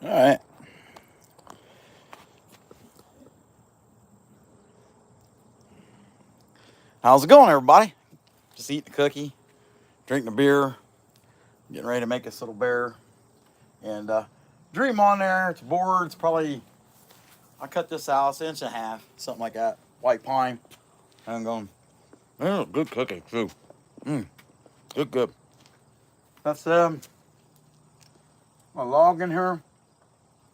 All right. How's it going, everybody? Just eating a cookie, drinking a beer, getting ready to make this little bear. And dream on there. It's board. It's probably, I cut this out, it's an inch and a half, something like that. White pine. And I'm going, good cookie, too. Good. That's my log in here.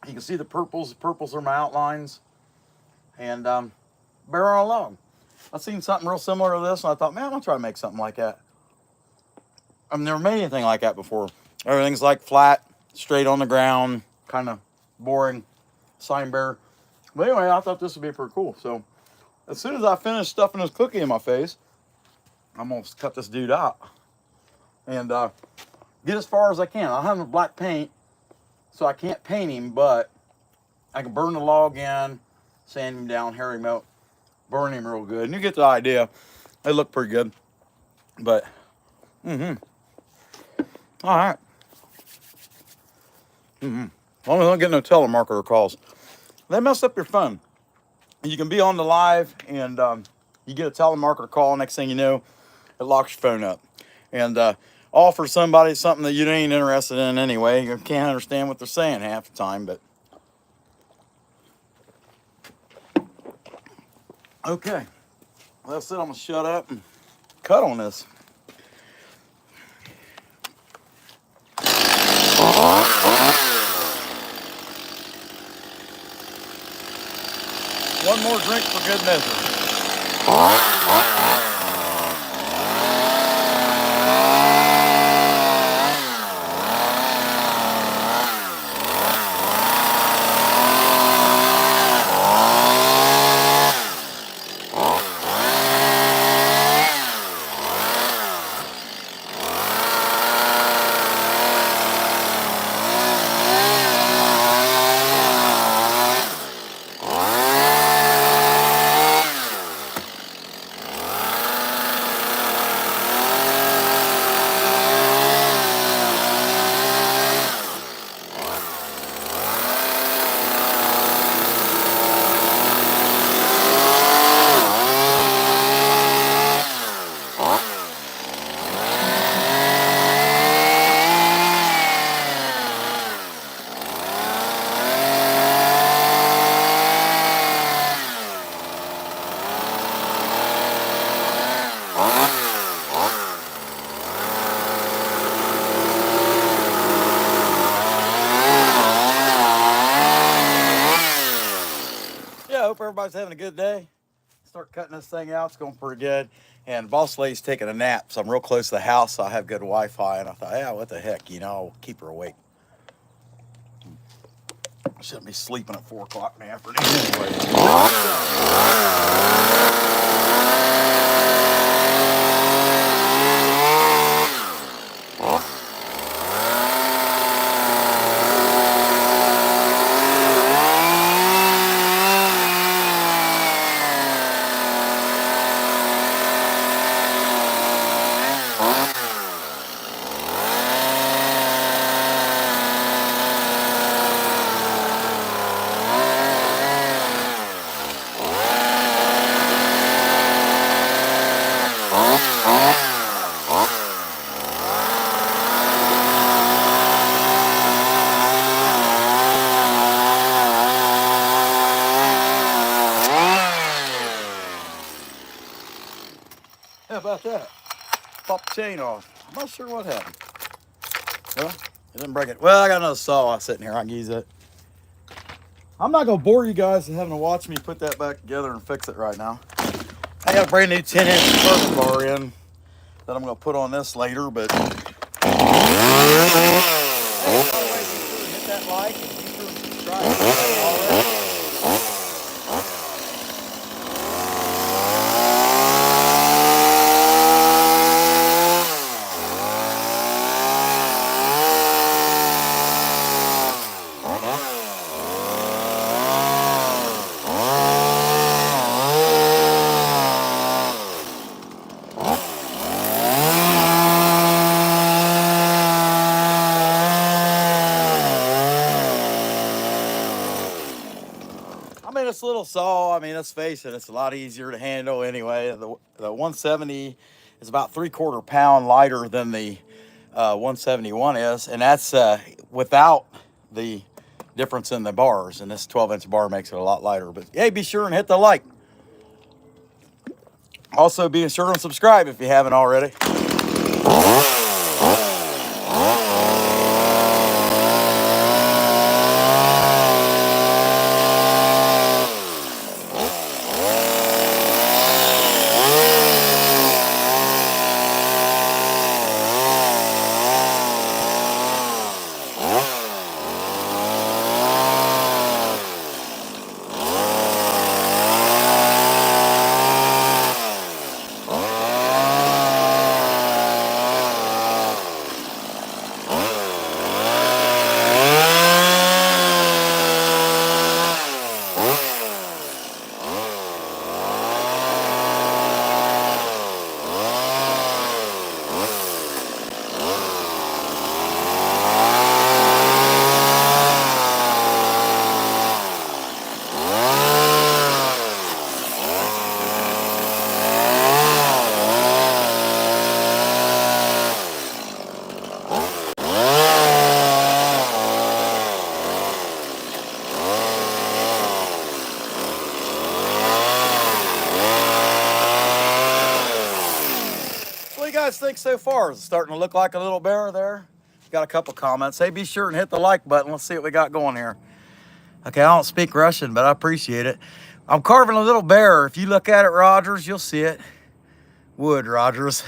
You can see the purples. The purples are my outlines. And bear on a log. I've seen something real similar to this, and I thought, man, I'm going to try to make something like that. I've never made anything like that before. Everything's like flat, straight on the ground, kind of boring, sign bear. But anyway, I thought this would be pretty cool. So as soon as I finish stuffing this cookie in my face, I'm going to cut this dude out and get as far as I can. I have a black paint, so I can't paint him, but I can burn the log in, sand him down, hair him out, burn him real good. And you get the idea. They look pretty good. But, all right. As long as I don't get no telemarketer calls. They mess up your phone. You can be on the live and you get a telemarketer call. Next thing you know, it locks your phone up. And offer somebody something that you ain't interested in anyway. You can't understand what they're saying half the time. But okay. Well, that's it. I'm going to shut up and cut on this. One more drink for good measure. Yeah, I hope everybody's having a good day. Start cutting this thing out. It's going pretty good. And boss lady's taking a nap, so I'm real close to the house, so I have good Wi-Fi. And I thought, yeah, what the heck, I'll keep her awake. I shouldn't be sleeping at 4 o'clock in the afternoon How about that? Pop the chain off. I'm not sure what happened. Well, it didn't break it. Well, I got another saw sitting here. I can use it. I'm not going to bore you guys with having to watch me put that back together and fix it right now. I got a brand new 10-inch circuit bar in that I'm going to put on this later, but hey, hit that like and be sure to subscribe if you haven't already. mean, it's a little saw. I mean, let's face it, it's a lot easier to handle anyway. The 170 is about 3/4 pound lighter than the 171 is, and that's without the difference in the bars. And this 12-inch bar makes it a lot lighter. But hey, be sure and hit the like. Also, be sure to subscribe if you haven't already. What do you guys think so far? Is it starting to look like a little bear there? Got a couple comments. Hey, be sure and hit the like button. Let's see what we got going here. Okay, I don't speak Russian, but I appreciate it. I'm carving a little bear. If you look at it, Rogers, you'll see it. Wood, Rogers.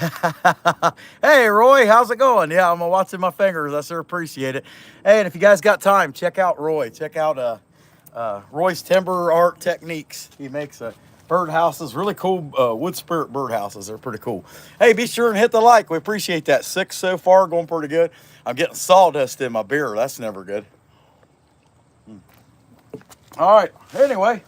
Hey, Roy, how's it going? Yeah, I'm watching my fingers. I sure appreciate it. Hey, and if you guys got time, check out Roy. Check out Roy's Timber Art Techniques. He makes birdhouses, really cool wood spirit birdhouses. They're pretty cool. Hey, be sure and hit the like. We appreciate that. 6 so far, going pretty good. I'm getting sawdust in my beer. That's never good. All right, anyway.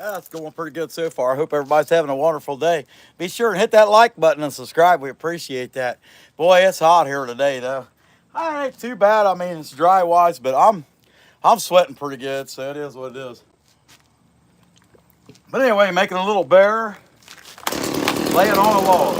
That's going pretty good so far. I hope everybody's having a wonderful day. Be sure and hit that like button and subscribe. We appreciate that. Boy, it's hot here today, though. I ain't too bad. I mean, it's dry wise, but I'm sweating pretty good, so it is what it is. But anyway, making a little bear, laying on a log.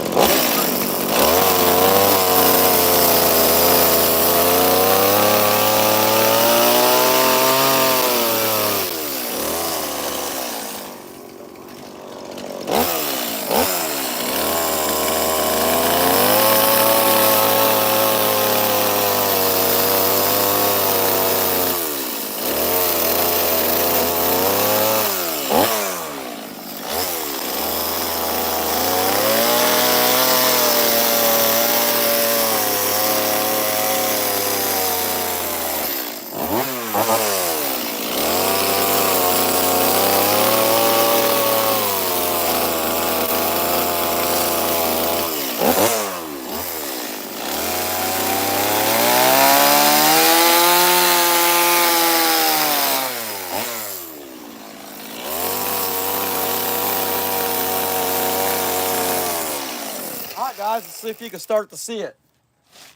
right, guys, let's see if you can start to see it.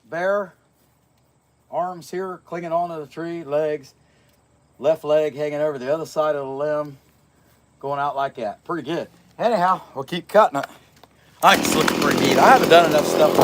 Bear, arms here clinging onto the tree, legs, left leg hanging over the other side of the limb, going out like that. Pretty good. Anyhow, we'll keep cutting it. I think it's looking pretty neat. I haven't done enough stuff.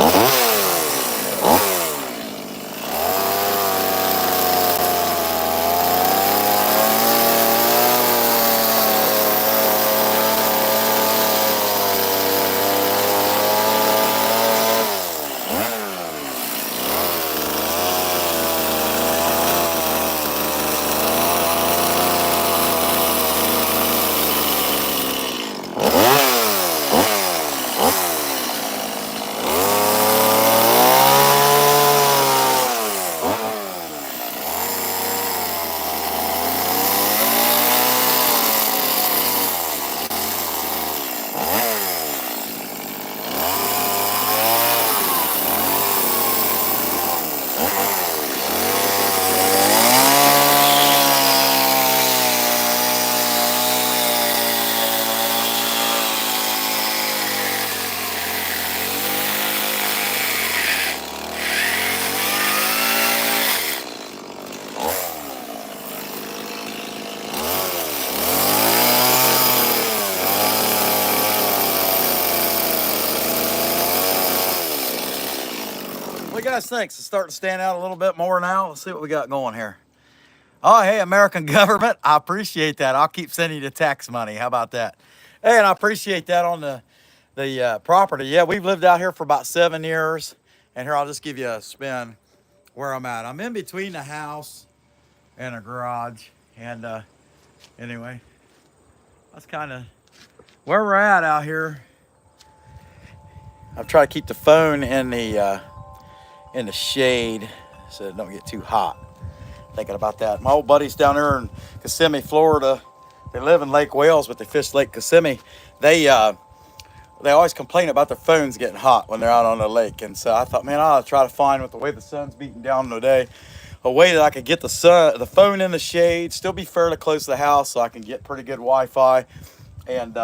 What do you guys think? It's starting to stand out a little bit more now. Let's see what we got going here. Oh, hey, American government, I appreciate that. I'll keep sending you the tax money. How about that? Hey, and I appreciate that on the property. Yeah, we've lived out here for about 7 years. And here, I'll just give you a spin where I'm at. I'm in between the house and a garage. And anyway, that's kind of where we're at out here. I've tried to keep the phone in the shade so it don't get too hot. Thinking about that. My old buddies down there in Kissimmee, Florida, they live in Lake Wales, but they fish Lake Kissimmee. They always complain about their phones getting hot when they're out on the lake. And so I thought, man, I'll try to find, with the way the sun's beating down today, a way that I could get the phone in the shade, still be fairly close to the house so I can get pretty good Wi-Fi. And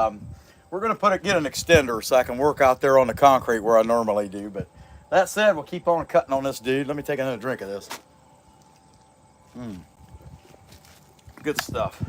we're going to get an extender so I can work out there on the concrete where I normally do. But that said, we'll keep on cutting on this dude. Let me take another drink of this. Good stuff.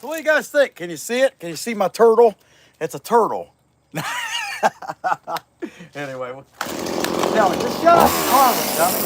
What do you guys think? Can you see it? Can you see my turtle? It's a turtle. Anyway, tell me, just shut up and comment, dummy.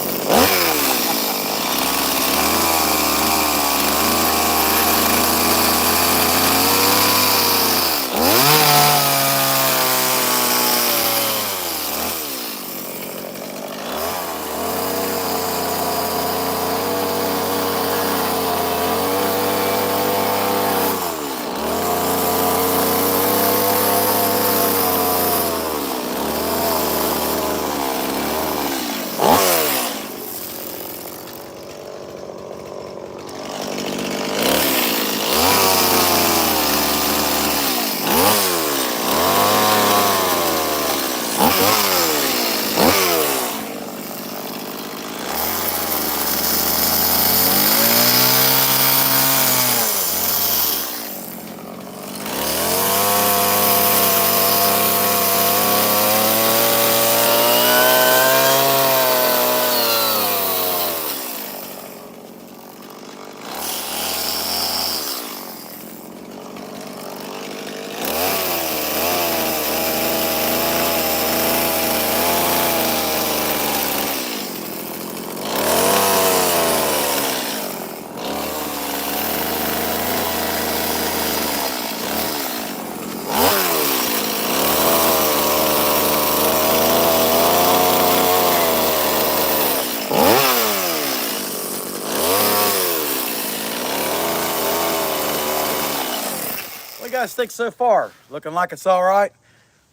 guys think so far? Looking like it's all right?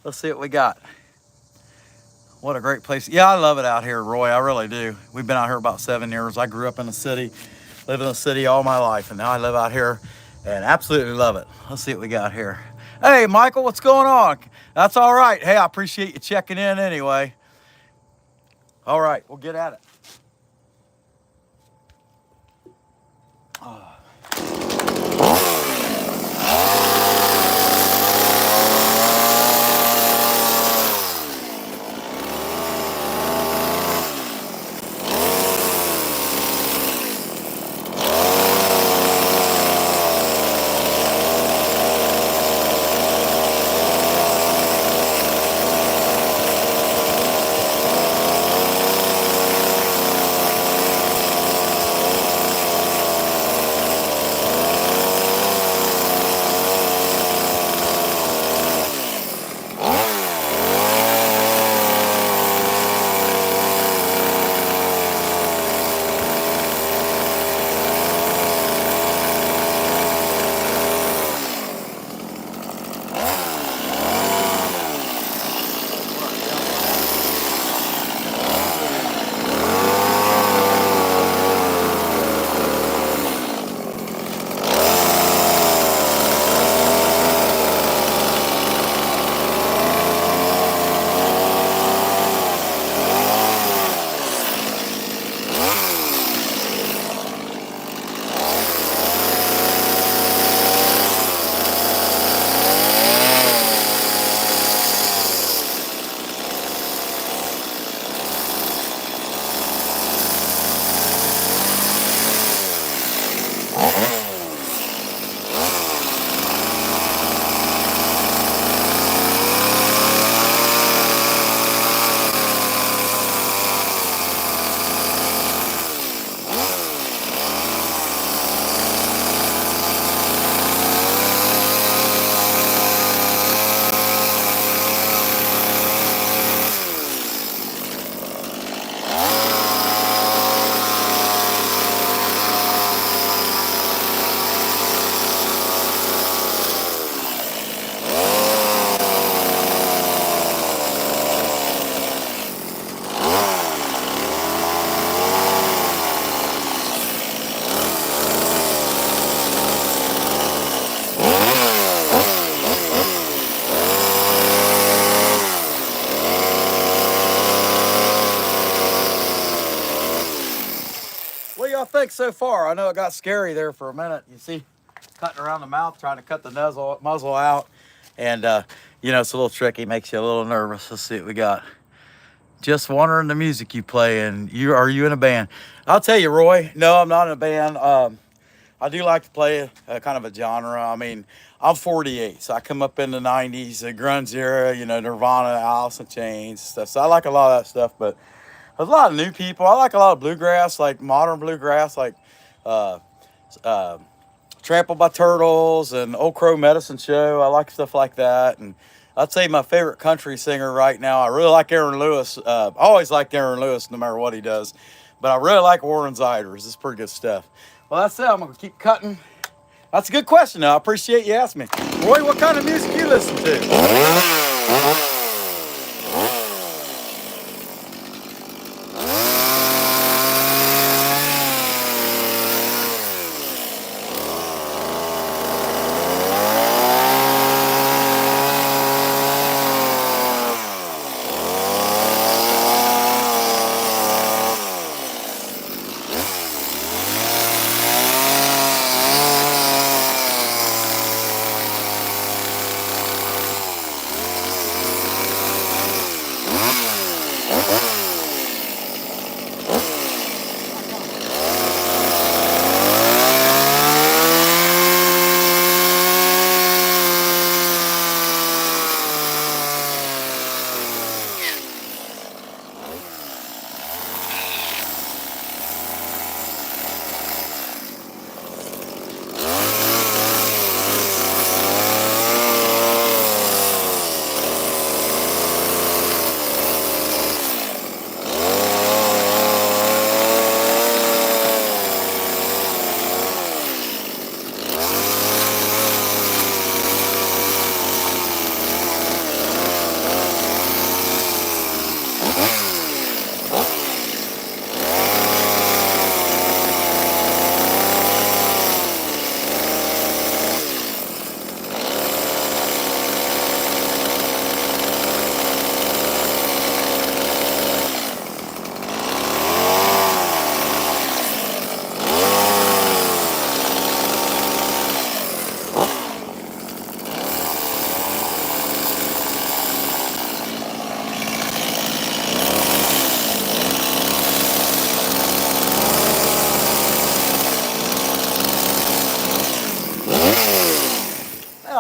Let's see what we got. What a great place. Yeah, I love it out here, Roy. I really do. We've been out here about 7 years. I grew up in the city, lived in the city all my life, and now I live out here and absolutely love it. Let's see what we got here. Hey, Michael, what's going on? That's all right. Hey, I appreciate you checking in anyway. All right, we'll get at it. What do y'all think so far? I know it got scary there for a minute. You see, cutting around the mouth, trying to cut the muzzle out. And, you know, it's a little tricky, makes you a little nervous. Let's see what we got. Just wondering the music you play, and are you in a band? I'll tell you, Roy, no, I'm not in a band. I do like to play a kind of a genre. I mean, I'm 48, so I come up in the 90s, the grunge era, you know, Nirvana, Alice in Chains, stuff. So I like a lot of that stuff, but there's a lot of new people. I like a lot of bluegrass, like modern bluegrass, like uh, Trampled by Turtles and Old Crow Medicine Show. I like stuff like that. And I'd say my favorite country singer right now, I really like Aaron Lewis. I always liked Aaron Lewis no matter what he does. But I really like Warren Ziders. It's pretty good stuff. Well, that's it. I'm going to keep cutting. That's a good question, though. I appreciate you asking me. Roy, what kind of music you listen to?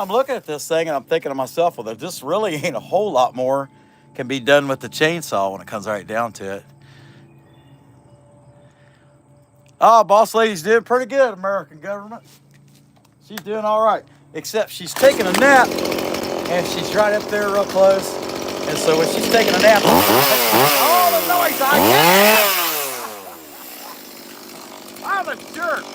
I'm looking at this thing and I'm thinking to myself, well, there just really ain't a whole lot more can be done with the chainsaw when it comes right down to it. Oh, boss lady's doing pretty good, American government. She's doing all right, except she's taking a nap and she's right up there real close. And so when she's taking a nap, all the noise I get. I'm a jerk.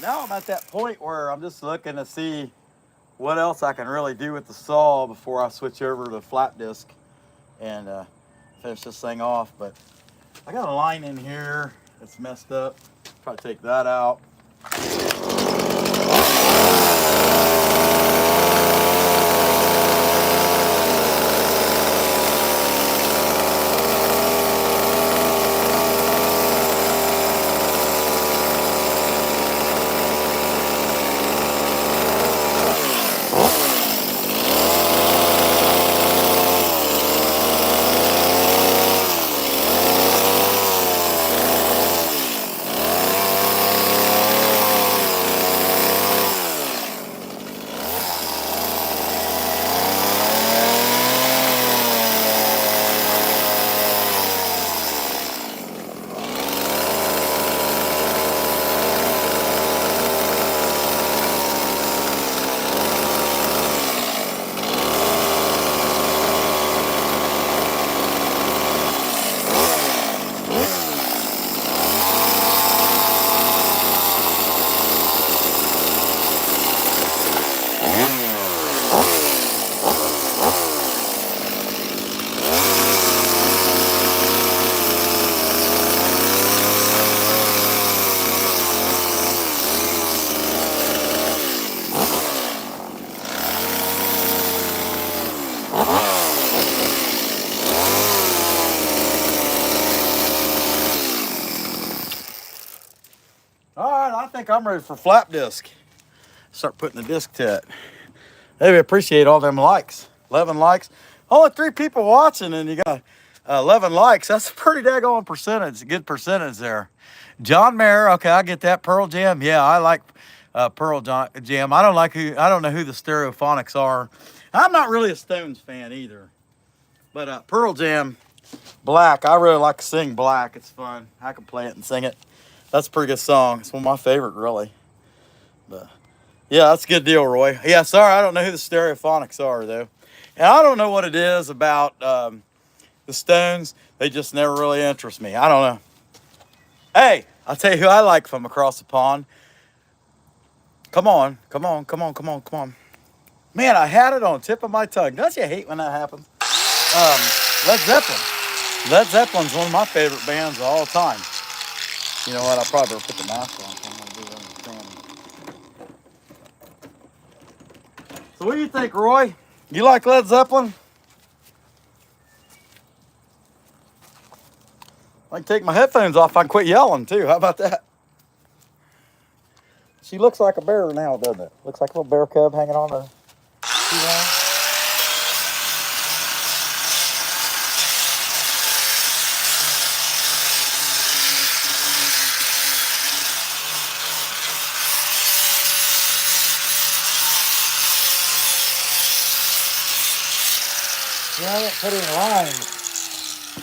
Now I'm at that point where I'm just looking to see what else I can really do with the saw before I switch over to flat disc and finish this thing off. But I got a line in here that's messed up. Try to take that out. All right, I think I'm ready for flap disc. Start putting the disc to it. Hey, we appreciate all them likes. 11 likes. Only 3 people watching and you got 11 likes. That's a pretty daggone percentage. A good percentage there. John Mayer. Okay, I get that. Pearl Jam. Yeah, I like Pearl Jam. I don't know who the Stereophonics are. I'm not really a Stones fan either. But Pearl Jam, Black. I really like to sing Black. It's fun. I can play it and sing it. That's a pretty good song. It's one of my favorite, really. But yeah, that's a good deal, Roy. Yeah, sorry, I don't know who the Stereophonics are, though. And I don't know what it is about the Stones. They just never really interest me. I don't know. Hey, I'll tell you who I like from across the pond. Come on, come on, come on, come on, come on. Man, I had it on the tip of my tongue. Don't you hate when that happens? Led Zeppelin. Led Zeppelin's one of my favorite bands of all time. You know what? I probably better put the mask on. So I'm gonna do that in the fan. So what do you think, Roy? You like Led Zeppelin? I can take my headphones off. I can quit yelling too. How about that? She looks like a bear now, doesn't it? Looks like a little bear cub hanging on her. Yeah, I didn't put any lines.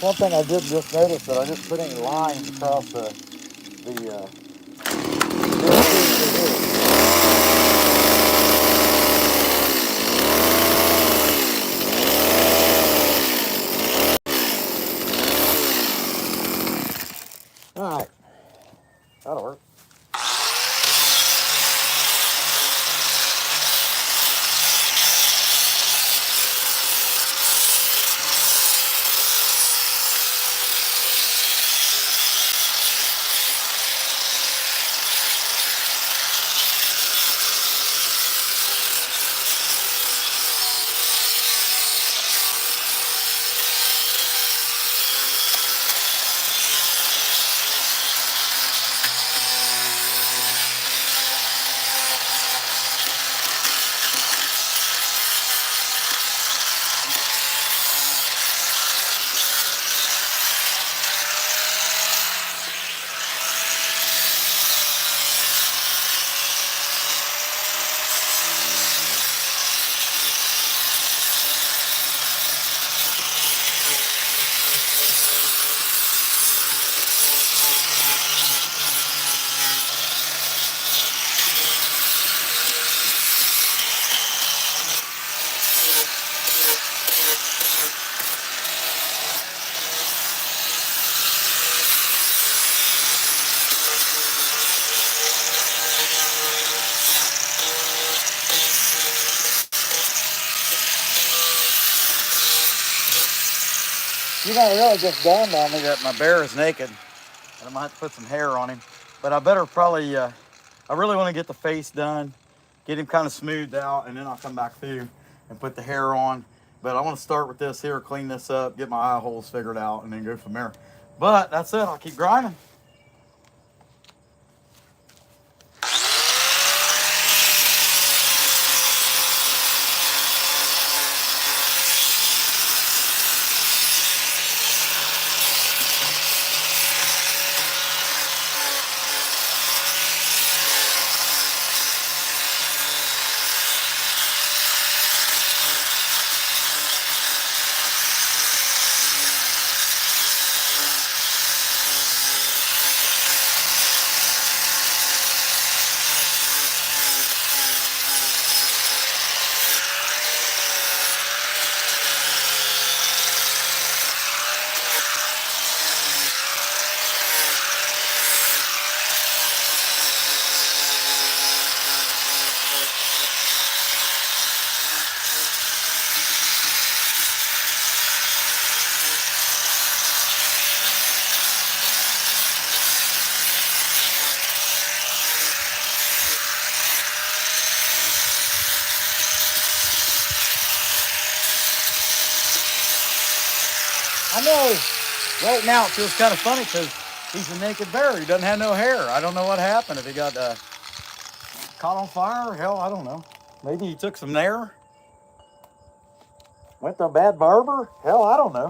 One thing I did just notice that I didn't put any lines across the all right, that'll work. You know, it really just dawned on me that my bear is naked, and I'm gonna have to put some hair on him. But I better probably, I really want to get the face done, get him kind of smoothed out, and then I'll come back through and put the hair on. But I want to start with this here, clean this up, get my eye holes figured out, and then go from there. But that's it. I'll keep grinding. I know right now it feels kind of funny because he's a naked bear. He doesn't have no hair. I don't know what happened. If he got caught on fire, hell, I don't know. Maybe he took some Nair. Went to a bad barber. Hell, I don't know.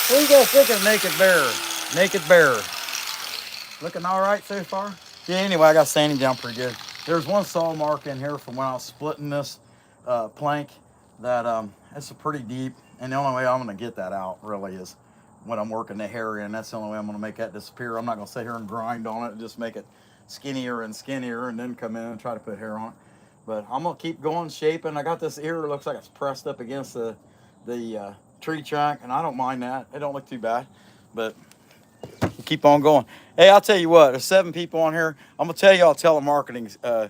What do you guys think of Naked Bear? Naked Bear. Looking all right so far? Yeah, anyway, I got sanding down pretty good. There's one saw mark in here from when I was splitting this plank that it's pretty deep. And the only way I'm going to get that out really is when I'm working the hair in. That's the only way I'm going to make that disappear. I'm not going to sit here and grind on it and just make it skinnier and skinnier and then come in and try to put hair on it. But I'm going to keep going, shaping. I got this ear. It looks like it's pressed up against the tree trunk, and I don't mind that. It don't look too bad, but keep on going. Hey, I'll tell you what, there's 7 people on here. I'm gonna tell y'all a telemarketing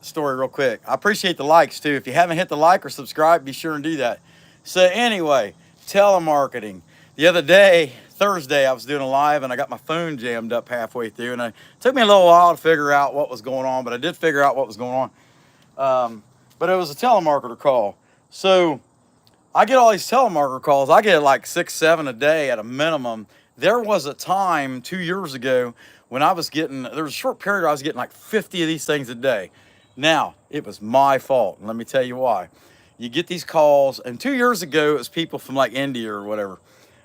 story real quick. I appreciate the likes too. If you haven't hit the like or subscribe, be sure and do that. So anyway, telemarketing. The other day, Thursday, I was doing a live and I got my phone jammed up halfway through, and it took me a little while to figure out what was going on, but I did figure out what was going on. But it was a telemarketer call. So I get all these telemarketer calls. I get like 6, 7 a day at a minimum. There was a time 2 years ago when I was getting, there was a short period where I was getting like 50 of these things a day. Now, it was my fault. And let me tell you why. You get these calls, and 2 years ago, it was people from like India or whatever.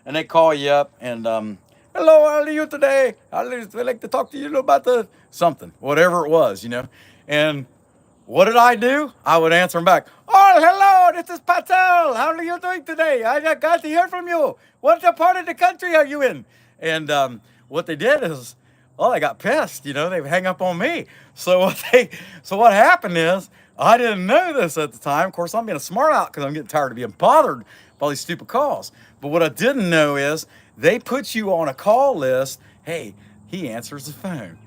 And they call you up and, hello, how are you today? I'd like to talk to you about the something, whatever it was, you know. And what did I do? I would answer them back. Oh, hello, this is Patel. How are you doing today? I got to hear from you. What part of the country are you in? And what they did is, well, they got pissed. You know, they hang up on me. So what happened is, I didn't know this at the time. Of course, I'm being a smart out because I'm getting tired of being bothered by all these stupid calls. But what I didn't know is, they put you on a call list. Hey, he answers the phone.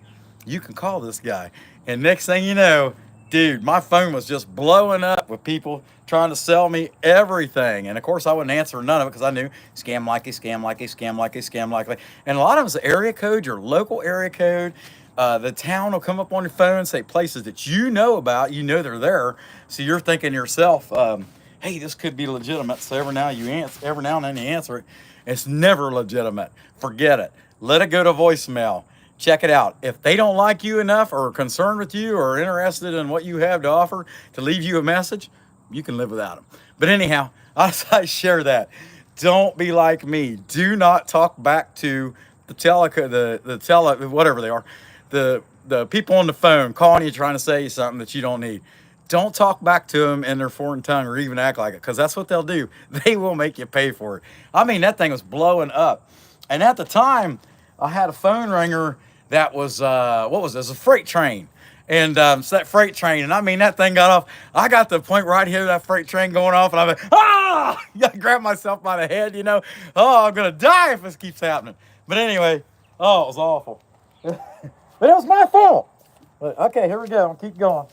You can call this guy. And next thing you know, dude, my phone was just blowing up with people trying to sell me everything. And of course, I wouldn't answer none of it because I knew scam likely, scam likely, scam likely, scam likely. And a lot of them is area code, your local area code. The town will come up on your phone and say places that you know about, you know they're there. So you're thinking to yourself, hey, this could be legitimate. So every now and then you answer it. It's never legitimate. Forget it. Let it go to voicemail. Check it out. If they don't like you enough or are concerned with you or interested in what you have to offer to leave you a message, you can live without them. But anyhow, I share that. Don't be like me. Do not talk back to the whatever they are, the people on the phone calling you trying to say something that you don't need. Don't talk back to them in their foreign tongue or even act like it, because that's what they'll do. They will make you pay for it. I mean, that thing was blowing up. And at the time, I had a phone ringer that was, what was this? A freight train. And so that freight train, and I mean, that thing got off. I got to the point where I'd hear that freight train going off, and I'm like, ah! I grabbed myself by the head, you know. Oh, I'm going to die if this keeps happening. But anyway, oh, it was awful. But it was my fault. But, okay, here we go. I'll keep going.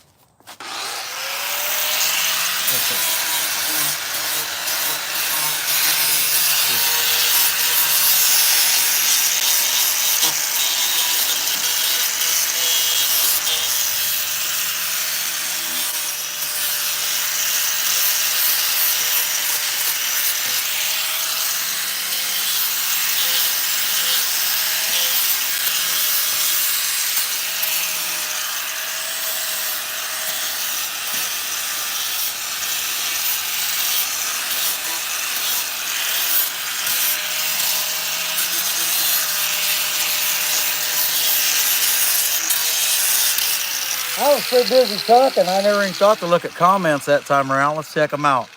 I was so busy talking, I never even thought to look at comments that time around. Let's check them out.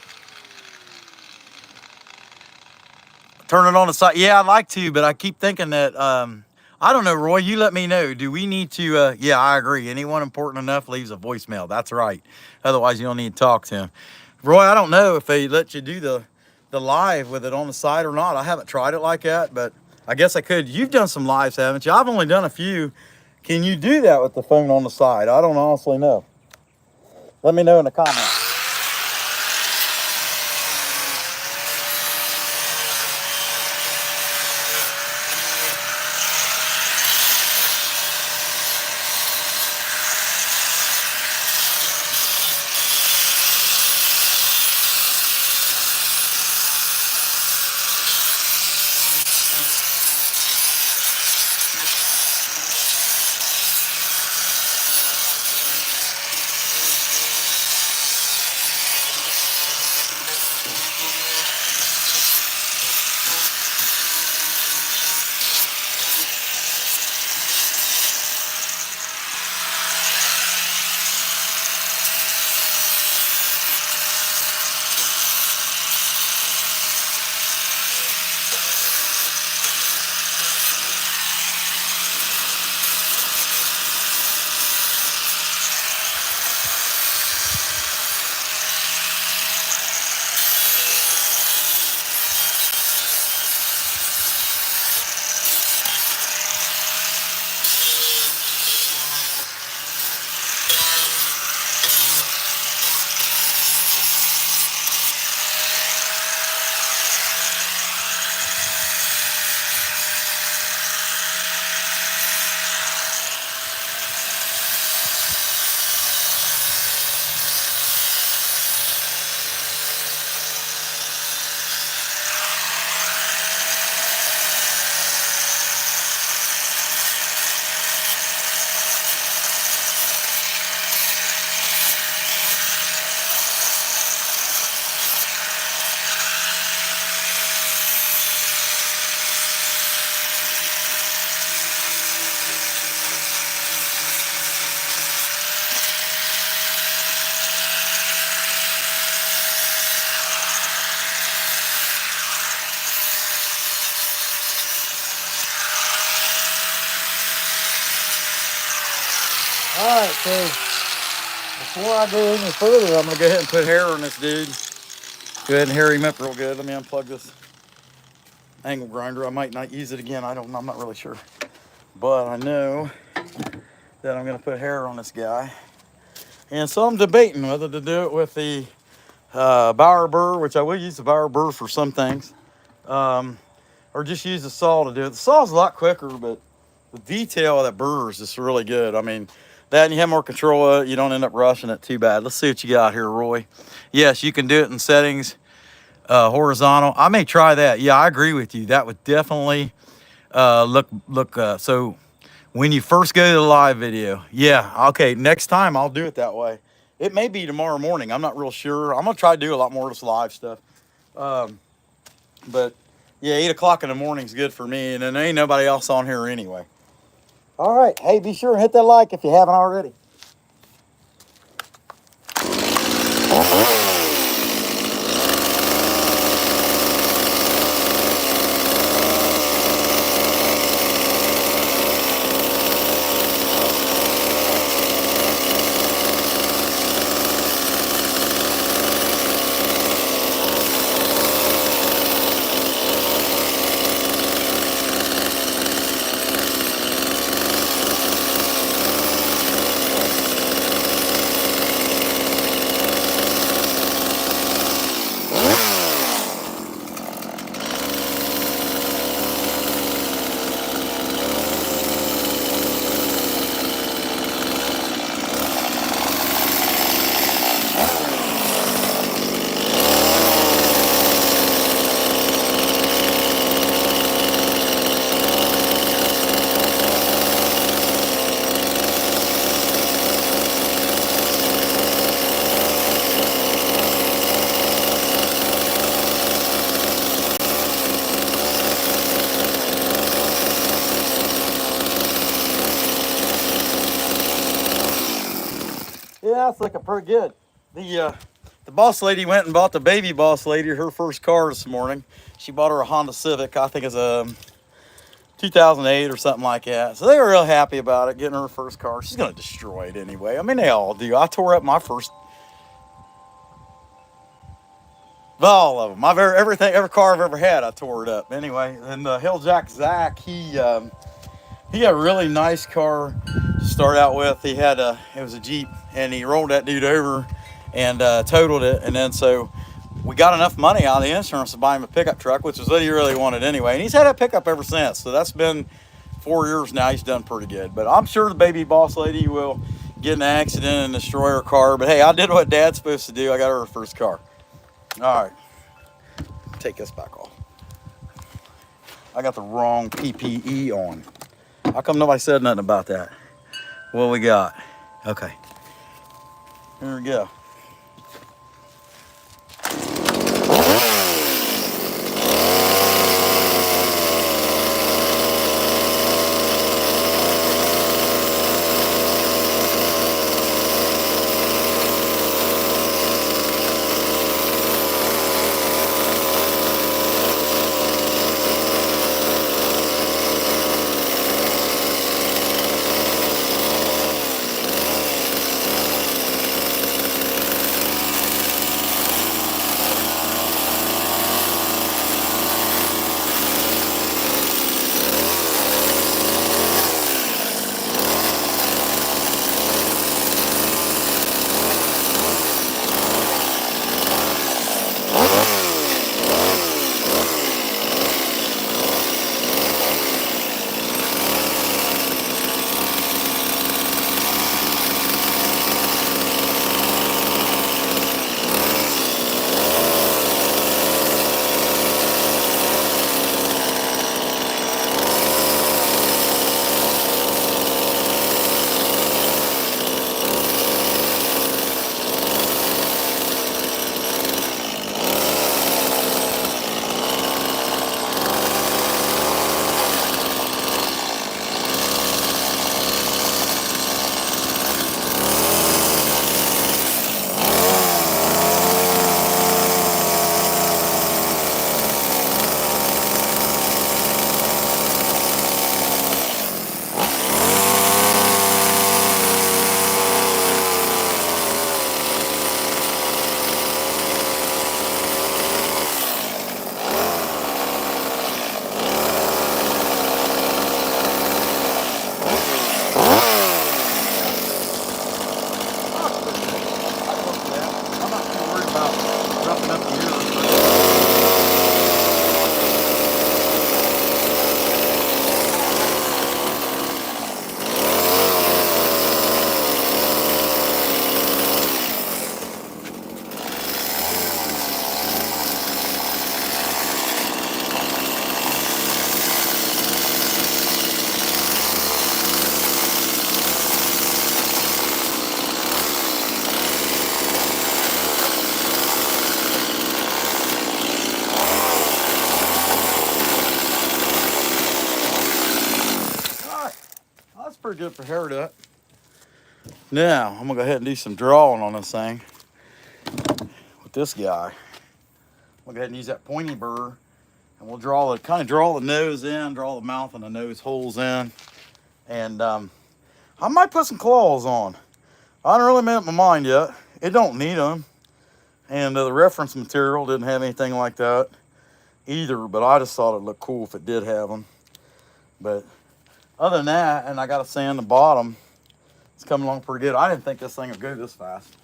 Turn it on the side. Yeah, I'd like to, but I keep thinking that, I don't know, Roy, you let me know. Do we need to, yeah, I agree. Anyone important enough leaves a voicemail. That's right. Otherwise, you don't need to talk to him. Roy, I don't know if they let you do the live with it on the side or not. I haven't tried it like that, but I guess I could. You've done some lives, haven't you? I've only done a few. Can you do that with the phone on the side? I don't honestly know. Let me know in the comments. All right, so before I go any further, I'm gonna go ahead and put hair on this dude. Go ahead and hair him up real good. Let me unplug this angle grinder. I might not use it again. I'm not really sure. But I know that I'm gonna put hair on this guy. And so I'm debating whether to do it with the Bower burr, which I will use the Bower burr for some things, or just use the saw to do it. The saw's a lot quicker, but the detail of that burr is just really good. I mean, that and you have more control of it. You don't end up rushing it too bad. Let's see what you got here, Roy. Yes, you can do it in settings, horizontal. I may try that. Yeah, I agree with you. That would definitely look. So when you first go to the live video, yeah, okay, next time I'll do it that way. It may be tomorrow morning. I'm not real sure. I'm gonna try to do a lot more of this live stuff. But yeah, 8 o'clock in the morning is good for me, and then there ain't nobody else on here anyway. All right, hey, be sure and hit that like if you haven't already. Yeah, it's looking pretty good. The boss lady went and bought the baby boss lady her first car this morning. She bought her a Honda Civic. I think it's a 2008 or something like that. So they were real happy about it, getting her first car. She's gonna destroy it anyway. I mean, they all do. I tore up my first, all of them. Every car I've ever had, I tore it up. Anyway, and Hilljack Zach, he got a really nice car to start out with. It was a Jeep, and he rolled that dude over and totaled it. And then so we got enough money out of the insurance to buy him a pickup truck, which is what he really wanted anyway. And he's had a pickup ever since. So that's been 4 years now. He's done pretty good. But I'm sure the baby boss lady will get in an accident and destroy her car. But hey, I did what Dad's supposed to do. I got her first car. All right, take this back off. I got the wrong PPE on. How come nobody said nothing about that? What we got? Okay. Here we go. pretty good for haircut. Now, I'm gonna go ahead and do some drawing on this thing with this guy. We'll go ahead and use that pointy burr, and we'll kind of draw the nose in, draw the mouth and the nose holes in. And I might put some claws on. I haven't really made up my mind yet. It don't need them. And the reference material didn't have anything like that either, but I just thought it'd look cool if it did have them. But other than that, and I got to sand the bottom, it's coming along pretty good. I didn't think this thing would go this fast.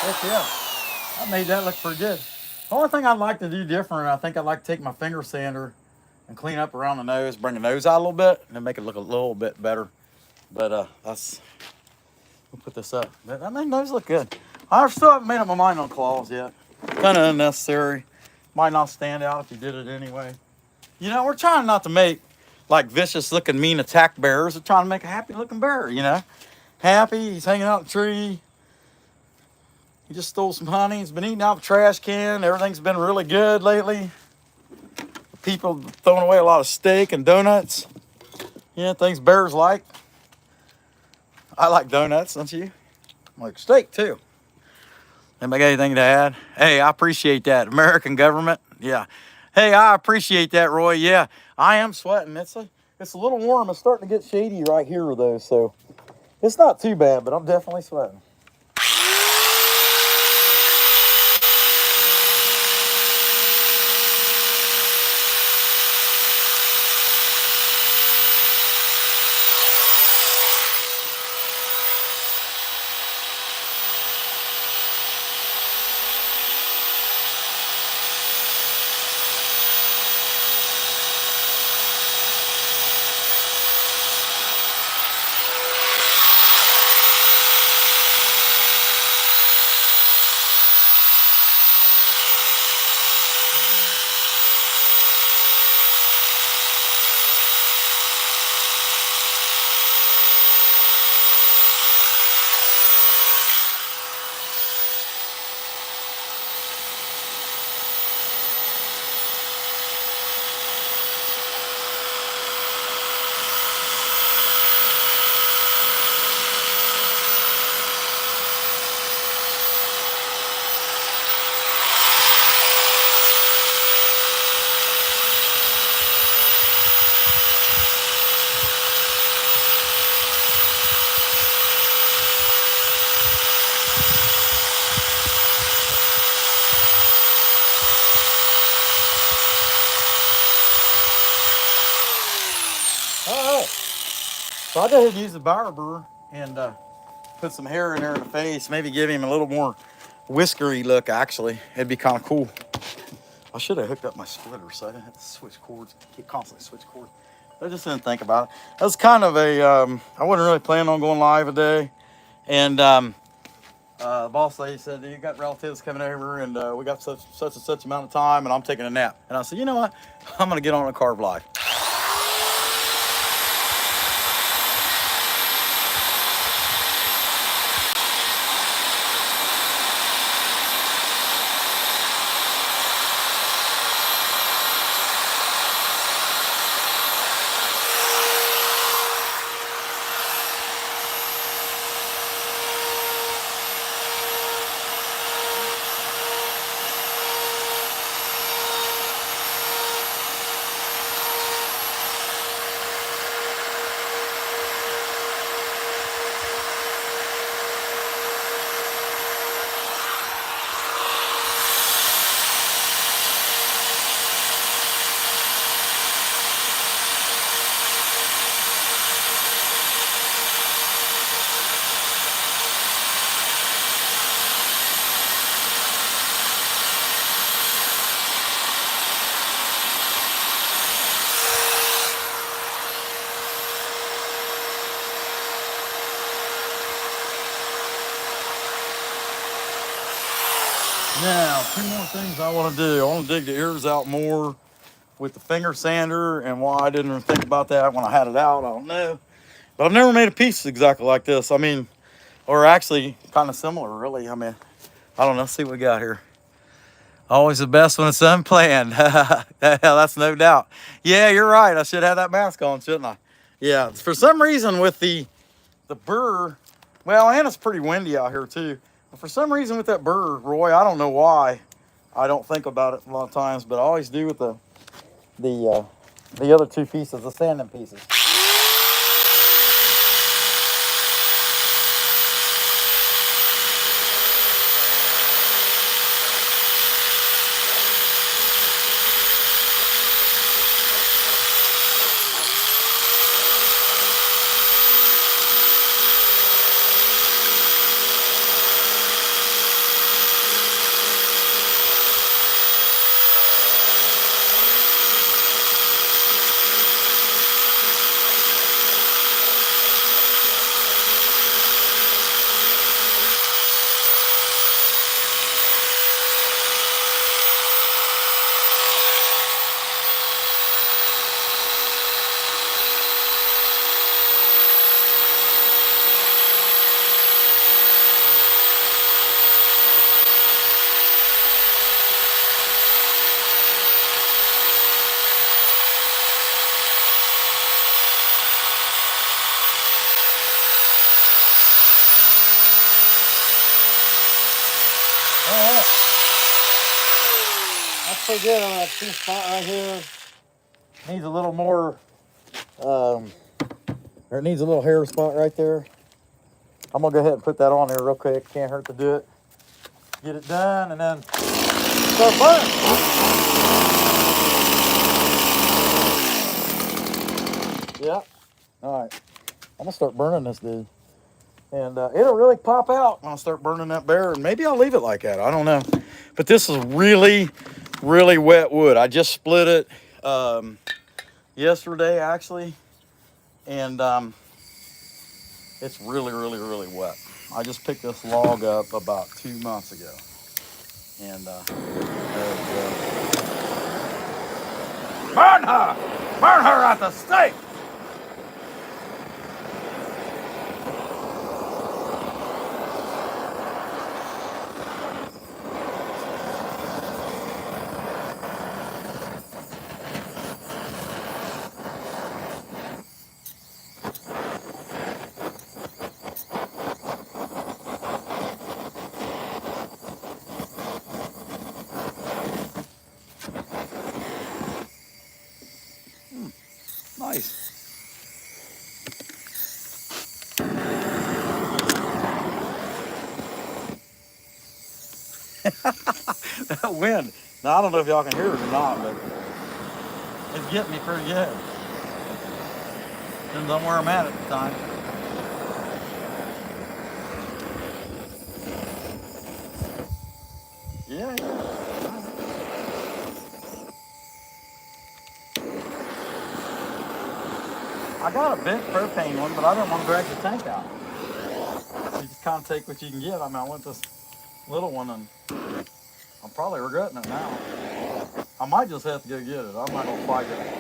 Heck yeah, I made that look pretty good. The only thing I'd like to do different, I think I'd like to take my finger sander and clean up around the nose, bring the nose out a little bit, and then make it look a little bit better. But we'll put this up. But that made the nose look good. I still haven't made up my mind on claws yet. Kind of unnecessary. Might not stand out if you did it anyway. You know, we're trying not to make like vicious looking mean attack bears. We're trying to make a happy looking bear, you know. Happy, he's hanging out in the tree. He just stole some honey. He's been eating out the trash can. Everything's been really good lately. People throwing away a lot of steak and donuts. Yeah, things bears like. I like donuts, don't you? I like steak too. Anybody got anything to add? Hey, I appreciate that. American government. Yeah. Hey, I appreciate that, Roy. Yeah, I am sweating. It's a little warm. It's starting to get shady right here though, so it's not too bad, but I'm definitely sweating. All right. So I'll go ahead and use the barber and put some hair in there in the face. Maybe give him a little more whiskery look, actually. It'd be kind of cool. I should have hooked up my splitter so I didn't have to switch cords, constantly switch cords. I just didn't think about it. That was kind of a, I wasn't really planning on going live today. And the boss lady said, you got relatives coming over and we got such and such amount of time and I'm taking a nap. And I said, you know what? I'm going to get on a carb live. Now, two more things I want to do. I want to dig the ears out more with the finger sander, and why I didn't even think about that when I had it out, I don't know. But I've never made a piece exactly like this. I mean, or actually kind of similar, really. I mean, I don't know. Let's see what we got here. Always the best when it's unplanned. That's no doubt. Yeah, you're right. I should have that mask on, shouldn't I? Yeah, for some reason with the burr, well, and it's pretty windy out here too. But for some reason with that burr, Roy, I don't know why. I don't think about it a lot of times, but I always do with the other two pieces, the sanding pieces. All right. That's pretty good on that two spot right here. Needs a little more, or it needs a little hair spot right there. I'm gonna go ahead and put that on there real quick. Can't hurt to do it. Get it done and then start burning. Yeah. All right. I'm gonna start burning this dude. And it'll really pop out when I start burning that bear. And maybe I'll leave it like that. I don't know. But this is really, really wet wood. I just split it yesterday, actually. And it's really, really, really wet. I just picked this log up about 2 months ago. And there we go. Burn her! Burn her at the stake! Nice. That wind. Now, I don't know if y'all can hear it or not, but it's getting me pretty good. Depends on where I'm at the time. Yeah, yeah. I got a big propane one, but I didn't want to drag the tank out. You just kind of take what you can get. I mean, I went this little one, and I'm probably regretting it now. I might just have to go get it. I'm not going to fight it.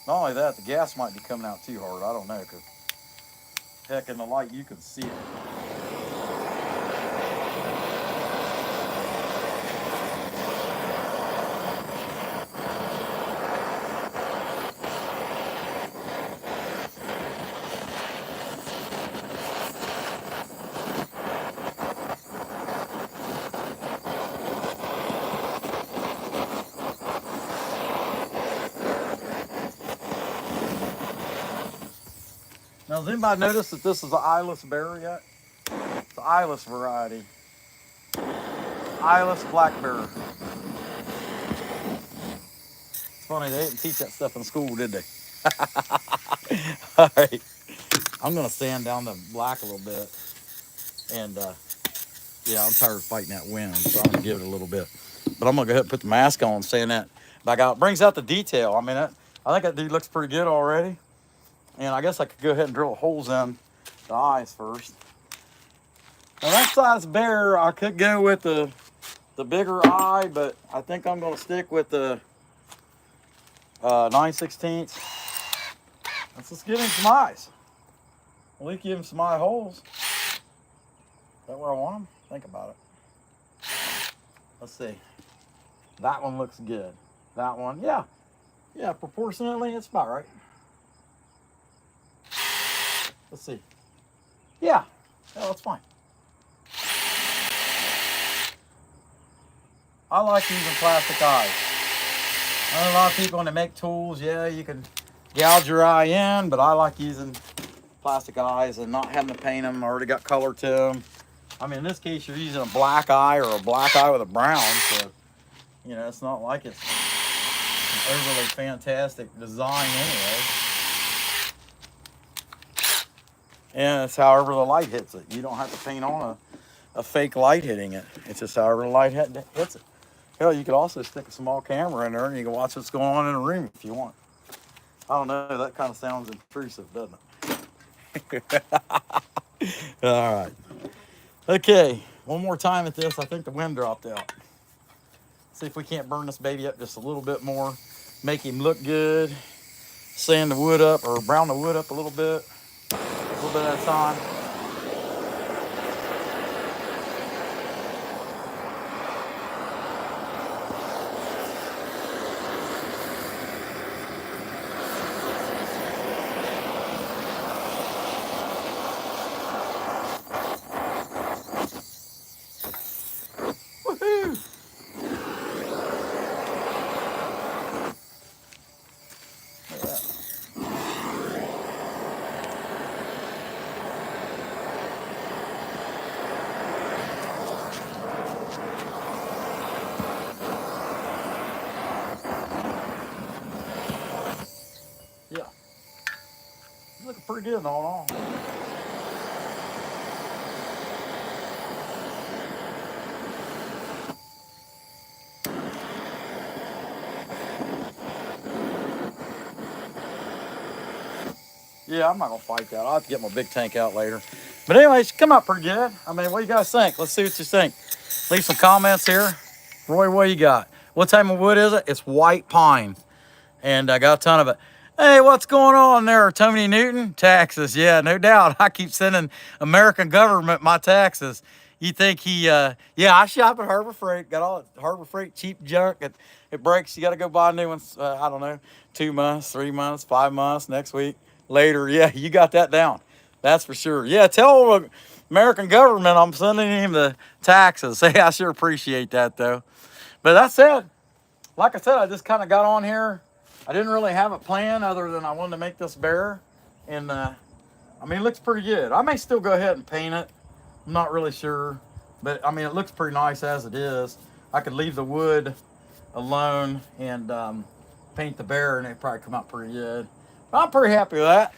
Not only that, the gas might be coming out too hard. I don't know, because heck, in the light you can see it. Now, has anybody noticed that this is an eyeless bear yet? It's the eyeless variety. Eyeless black bear. It's funny, they didn't teach that stuff in school, did they? All right. I'm gonna sand down the black a little bit, and yeah, I'm tired of fighting that wind, so I'm gonna give it a little bit. But I'm gonna go ahead and put the mask on, saying that back out. Brings out the detail. I mean, I think that dude looks pretty good already. And I guess I could go ahead and drill holes in the eyes first. Now that size bear, I could go with the bigger eye, but I think I'm gonna stick with the 9/16. Let's just give him some eyes. At least give him some eye holes. Is that where I want him? Think about it. Let's see. That one looks good. That one, yeah. Yeah, proportionately, it's about right. Let's see. Yeah, that's fine. I like using plastic eyes. I know a lot of people when they make tools, yeah, you can gouge your eye in, but I like using plastic eyes and not having to paint them. I already got color to them. I mean, in this case, you're using a black eye or a black eye with a brown, so, you know, it's not like it's an overly fantastic design anyway. And it's however the light hits it. You don't have to paint on a fake light hitting it. It's just however the light hits it. Hell, you could also stick a small camera in there and you can watch what's going on in the room if you want. I don't know, that kind of sounds intrusive, doesn't it? All right. Okay, one more time at this. I think the wind dropped out. See if we can't burn this baby up just a little bit more. Make him look good. Sand the wood up or brown the wood up a little bit at a time. Woohoo! Yeah. He's looking pretty good all in all. Yeah, I'm not gonna fight that. I'll have to get my big tank out later. But anyways, come out pretty good. I mean, what do you guys think? Let's see what you think. Leave some comments here. Roy, what you got? What type of wood is it? It's white pine. And I got a ton of it. Hey, what's going on there, Tony Newton? Taxes, yeah, no doubt. I keep sending American government my taxes. You think yeah, I shop at Harbor Freight. Got all Harbor Freight cheap junk. It breaks. You got to go buy new ones. I don't know, 2 months, 3 months, 5 months, next week, later. Yeah, you got that down. That's for sure. Yeah, tell the American government I'm sending him the taxes. Hey, I sure appreciate that, though. But that said, like I said, I just kind of got on here. I didn't really have a plan other than I wanted to make this bear. And, I mean, it looks pretty good. I may still go ahead and paint it. I'm not really sure. But, I mean, it looks pretty nice as it is. I could leave the wood alone and paint the bear, and it'd probably come out pretty good. But I'm pretty happy with that.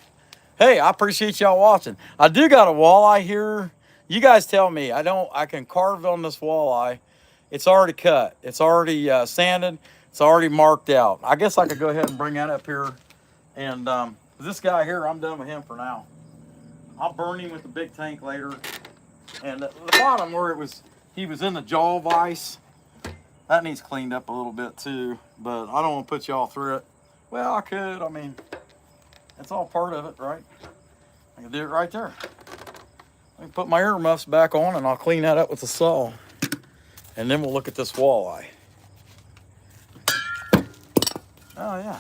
Hey, I appreciate y'all watching. I do got a walleye here. You guys tell me. I can carve on this walleye. It's already cut. It's already sanded. It's already marked out. I guess I could go ahead and bring that up here. And this guy here, I'm done with him for now. I'll burn him with the big tank later. And the bottom where he was in the jaw vise, that needs cleaned up a little bit too. But I don't want to put y'all through it. Well, I could. I mean, it's all part of it, right? I can do it right there. I can put my earmuffs back on and I'll clean that up with the saw. And then we'll look at this walleye. Oh, yeah.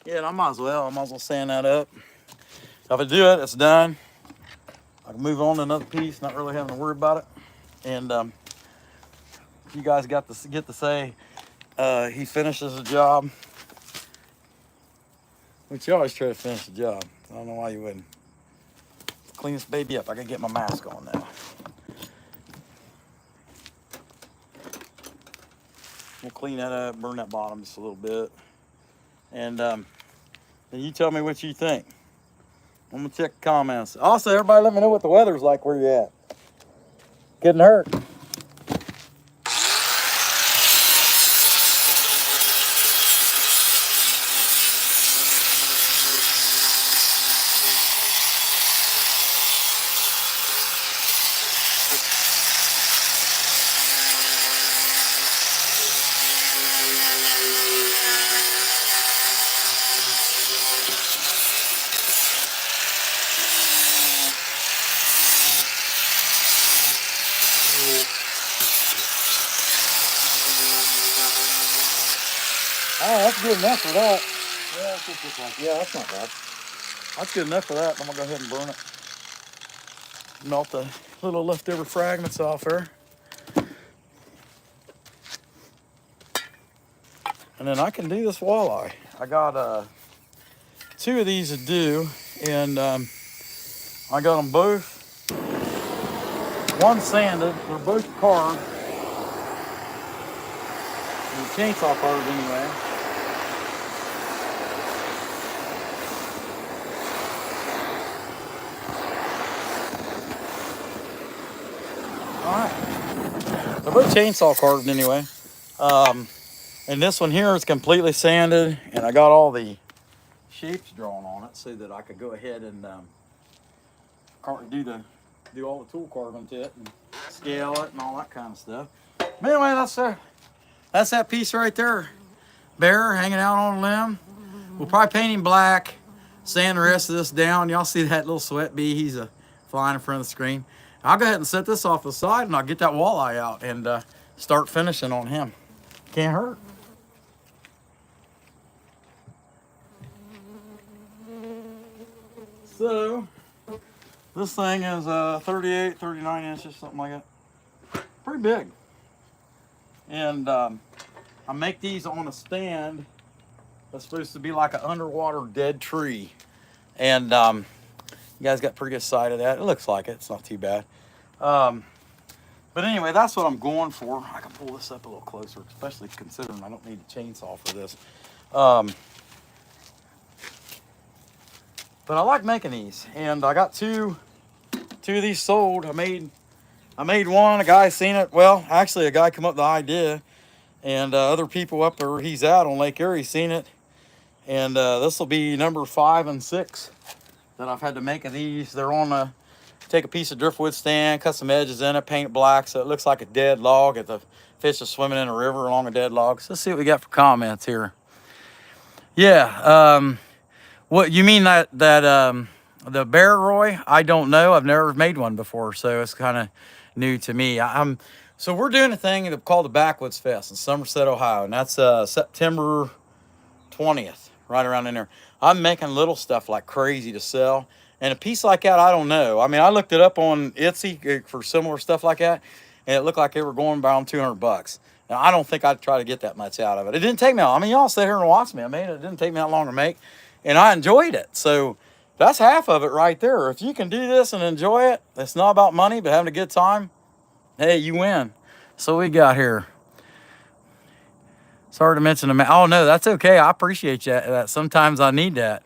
Yeah, and I might as well sand that up. If I do it, it's done. I can move on to another piece, not really having to worry about it. And you guys get to say he finishes the job, which you always try to finish the job. I don't know why you wouldn't. Clean this baby up. I gotta get my mask on now. We'll clean that up, burn that bottom just a little bit, and then you tell me what you think. I'm gonna check the comments. Also, everybody let me know what the weather's like where you're at. Getting hurt. Oh, that's good enough for that. Yeah, that's just looks like, yeah, that's not bad. That's good enough for that. I'm gonna go ahead and burn it. Melt the little leftover fragments off there. And then I can do this walleye. I got 2 of these to do, and I got them both. One sanded, they're both carved. And the chainsaw carved anyway. Alright. They're both chainsaw carved anyway. And this one here is completely sanded, and I got all the shapes drawn on it so that I could go ahead and do all the tool carving to it and scale it and all that kind of stuff. But anyway, that's that piece right there. Bear hanging out on a limb. We'll probably paint him black, sand the rest of this down. Y'all see that little sweat bee? He's flying in front of the screen. I'll go ahead and set this off to the side, and I'll get that walleye out and start finishing on him. Can't hurt. So, this thing is 38, 39 inches, something like that. Pretty big. And I make these on a stand that's supposed to be like an underwater dead tree. And you guys got pretty good sight of that. It looks like it. It's not too bad. But anyway, that's what I'm going for. I can pull this up a little closer, especially considering I don't need a chainsaw for this. But I like making these, and I got two of these sold. I made one. A guy seen it. Well, actually, a guy come up with the idea, and other people up there he's at on Lake Erie seen it. And this will be number 5 and 6 that I've had to make of these. They're on take a piece of driftwood stand, cut some edges in it, paint it black so it looks like a dead log if the fish is swimming in a river along a dead log. So let's see what we got for comments here. Yeah. What you mean that the bear, Roy? I don't know. I've never made one before, so it's kind of new to me. So we're doing a thing called the Backwoods Fest in Somerset, Ohio, and that's September 20th, right around in there. I'm making little stuff like crazy to sell, and a piece like that, I don't know. I mean, I looked it up on Etsy for similar stuff like that, and it looked like they were going around $200. Now, I don't think I'd try to get that much out of it. It didn't take me long. I mean, y'all sit here and watch me. I mean, it didn't take me that long to make. And I enjoyed it. So that's half of it right there. If you can do this and enjoy it, it's not about money, but having a good time, hey, you win. So we got here. Sorry to mention the oh, no, that's okay. I appreciate that. Sometimes I need that.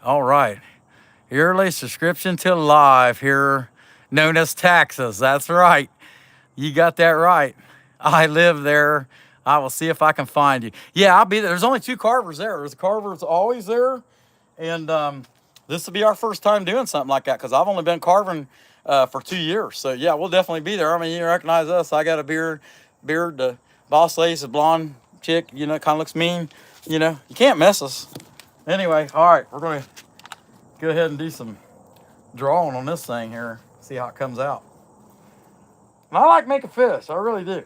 All right. Yearly subscription to Live here, known as taxes. That's right. You got that right. I live there. I will see if I can find you. Yeah, I'll be there. There's only 2 carvers there. There's a carver that's always there. And this will be our first time doing something like that because I've only been carving for 2 years. So, yeah, we'll definitely be there. I mean, you recognize us. I got a beard. The boss lady's a blonde chick. You know, kind of looks mean. You know, you can't miss us. Anyway, all right, we're going to go ahead and do some drawing on this thing here. See how it comes out. And I like making fish. I really do.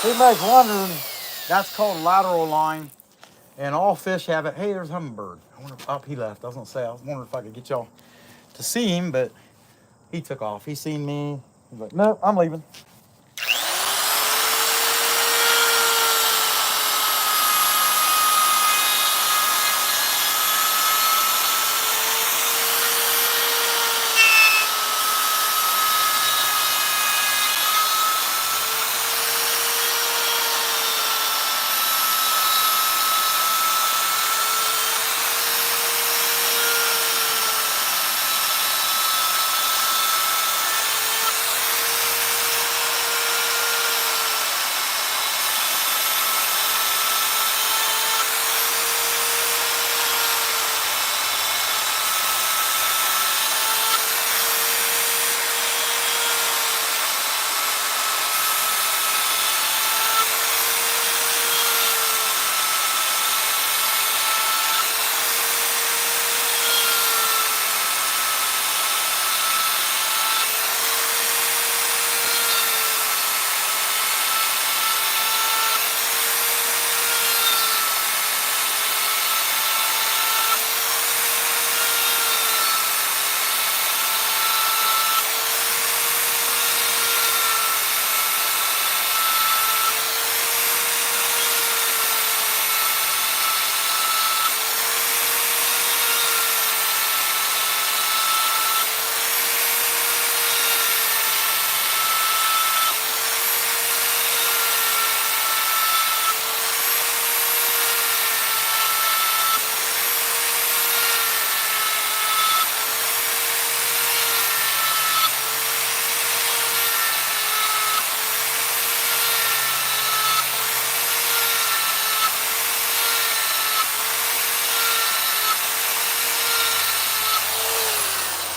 He makes wondering, that's called lateral line. And all fish have it. Hey, there's a hummingbird. I wonder if, oh, he left. I was gonna say, I was wondering if I could get y'all to see him, but he took off. He seen me. He's like, no, I'm leaving.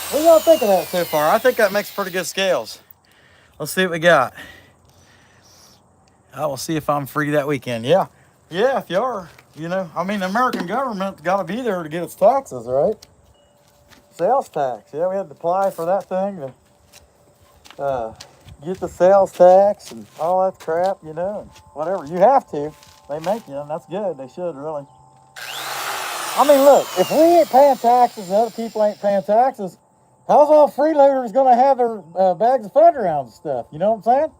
What do y'all think of that so far? I think that makes pretty good scales. Let's see what we got. I will see if I'm free that weekend. Yeah, if you are, you know, I mean, the American government got to be there to get its taxes, right? Sales tax. Yeah, we had to apply for that thing to get the sales tax and all that crap, you know, and whatever. You have to. They make you, and that's good. They should, really. I mean, look, if we ain't paying taxes and other people ain't paying taxes, how's all freeloaders going to have their bags of fudge rounds and stuff? You know what I'm saying?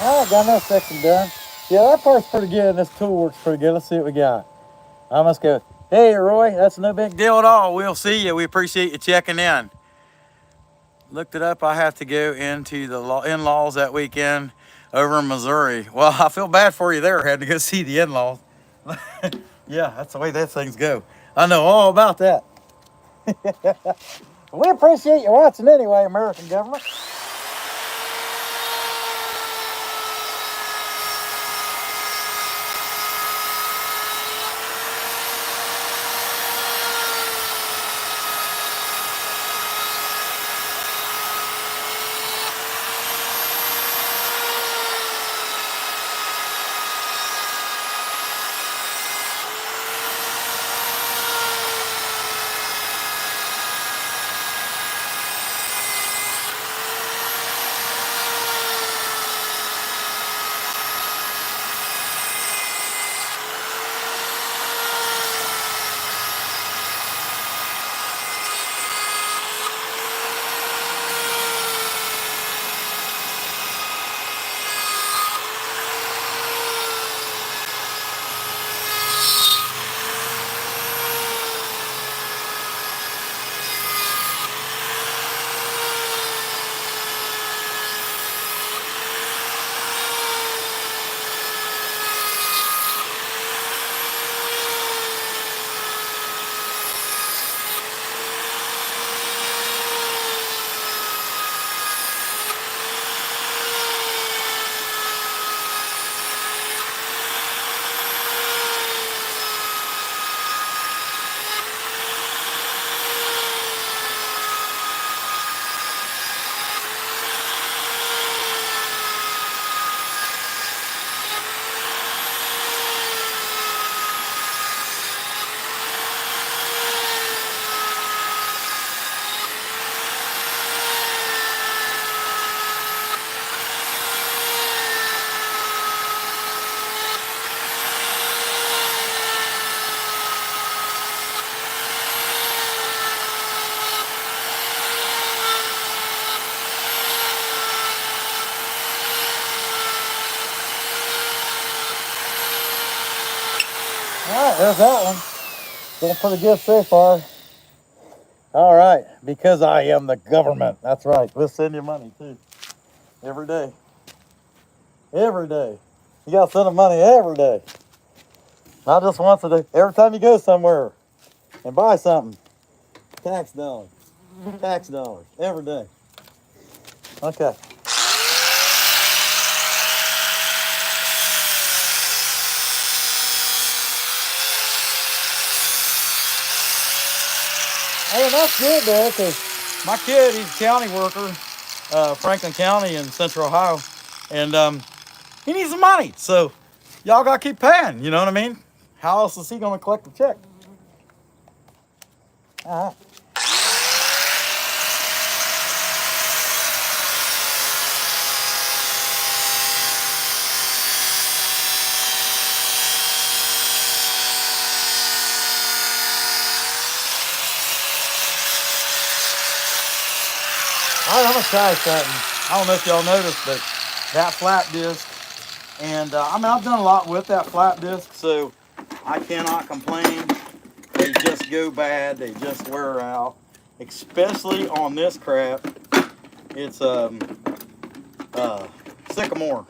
All right, got another section done. Yeah, that part's pretty good, and this tool works pretty good. Let's see what we got. I must go. Hey, Roy, that's no big deal at all. We'll see you. We appreciate you checking in. Looked it up. I have to go into the in-laws that weekend over in Missouri. Well, I feel bad for you there. Had to go see the in-laws. Yeah, that's the way that things go. I know all about that. We appreciate you watching anyway, American government. All right, there's that one. Doing pretty good so far. All right, because I am the government. That's right. We'll send you money too. Every day. Every day. You got to send them money every day. Not just once a day. Every time you go somewhere and buy something. Tax dollars. Tax dollars. Every day. Okay. Hey, that's good though, because my kid, he's a county worker, Franklin County in Central Ohio, and he needs the money. So y'all got to keep paying, you know what I mean? How else is he going to collect the check? All right. All right, I'm going to try something. I don't know if y'all noticed, but that flat disc, and I mean, I've done a lot with that flat disc, so I cannot complain. They just go bad. They just wear out, especially on this crap. It's sycamore.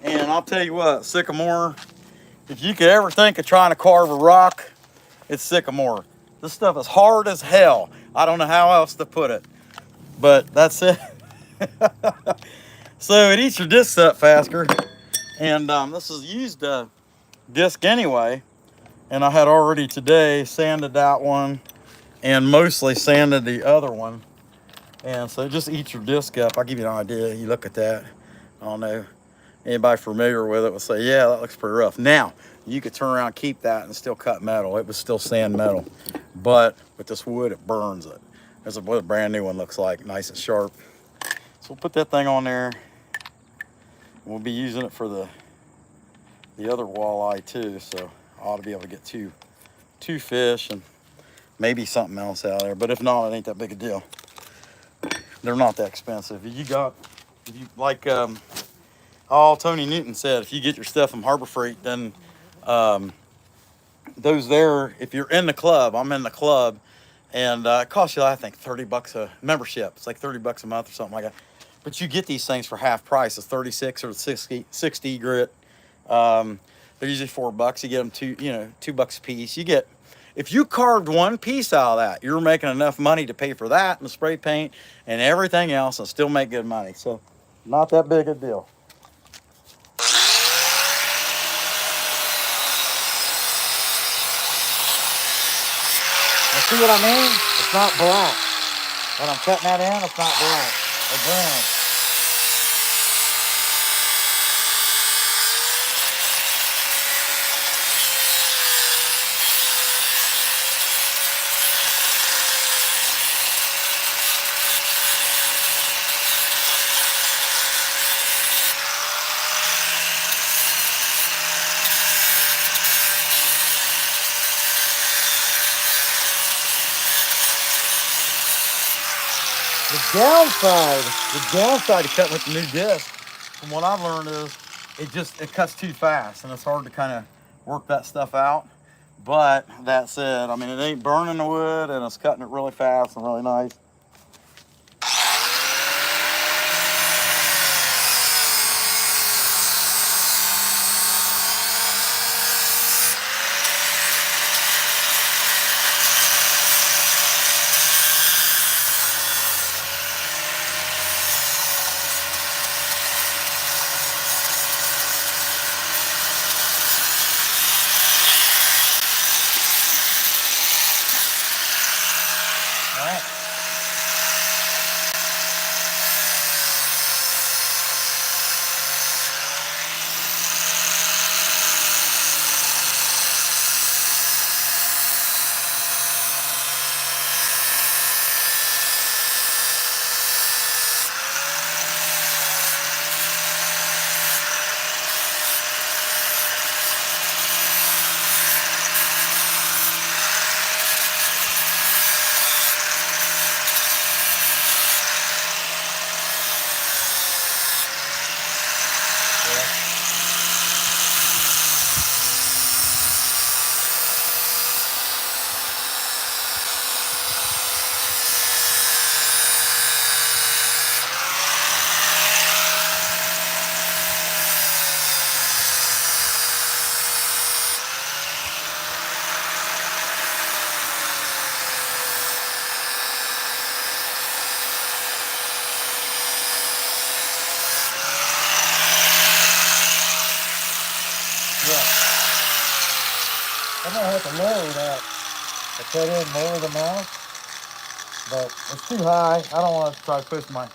And I'll tell you what, sycamore, if you could ever think of trying to carve a rock, it's sycamore. This stuff is hard as hell. I don't know how else to put it. But that's it. So it eats your discs up faster. And this is used disc anyway. And I had already today sanded that one and mostly sanded the other one. And so it just eats your disc up. I'll give you an idea. You look at that. I don't know. Anybody familiar with it will say, yeah, that looks pretty rough. Now, you could turn around, keep that, and still cut metal. It was still sand metal. But with this wood, it burns it. There's what a brand new one looks like, nice and sharp. So we'll put that thing on there. We'll be using it for the other walleye too. So I ought to be able to get two fish and maybe something else out there. But if not, it ain't that big a deal. They're not that expensive. If you like, Tony Newton said, if you get your stuff from Harbor Freight, then those there, if you're in the club, I'm in the club, And it costs you, I think, 30 bucks a membership. It's like 30 bucks a month or something like that. But you get these things for half price. It's 36 or 60 grit. They're usually $4. You get them $2 a piece. You get, if you carved one piece out of that, you're making enough money to pay for that and the spray paint and everything else and still make good money. So not that big a deal. See what I mean? It's not black. When I'm cutting that in, it's not black or brown. The downside to cutting with the new disc, from what I've learned, is it cuts too fast and it's hard to kind of work that stuff out. But that said, I mean, it ain't burning the wood and it's cutting it really fast and really nice. I might have to lower that. I cut in more of the mouth, but it's too high. I don't want to try to push my,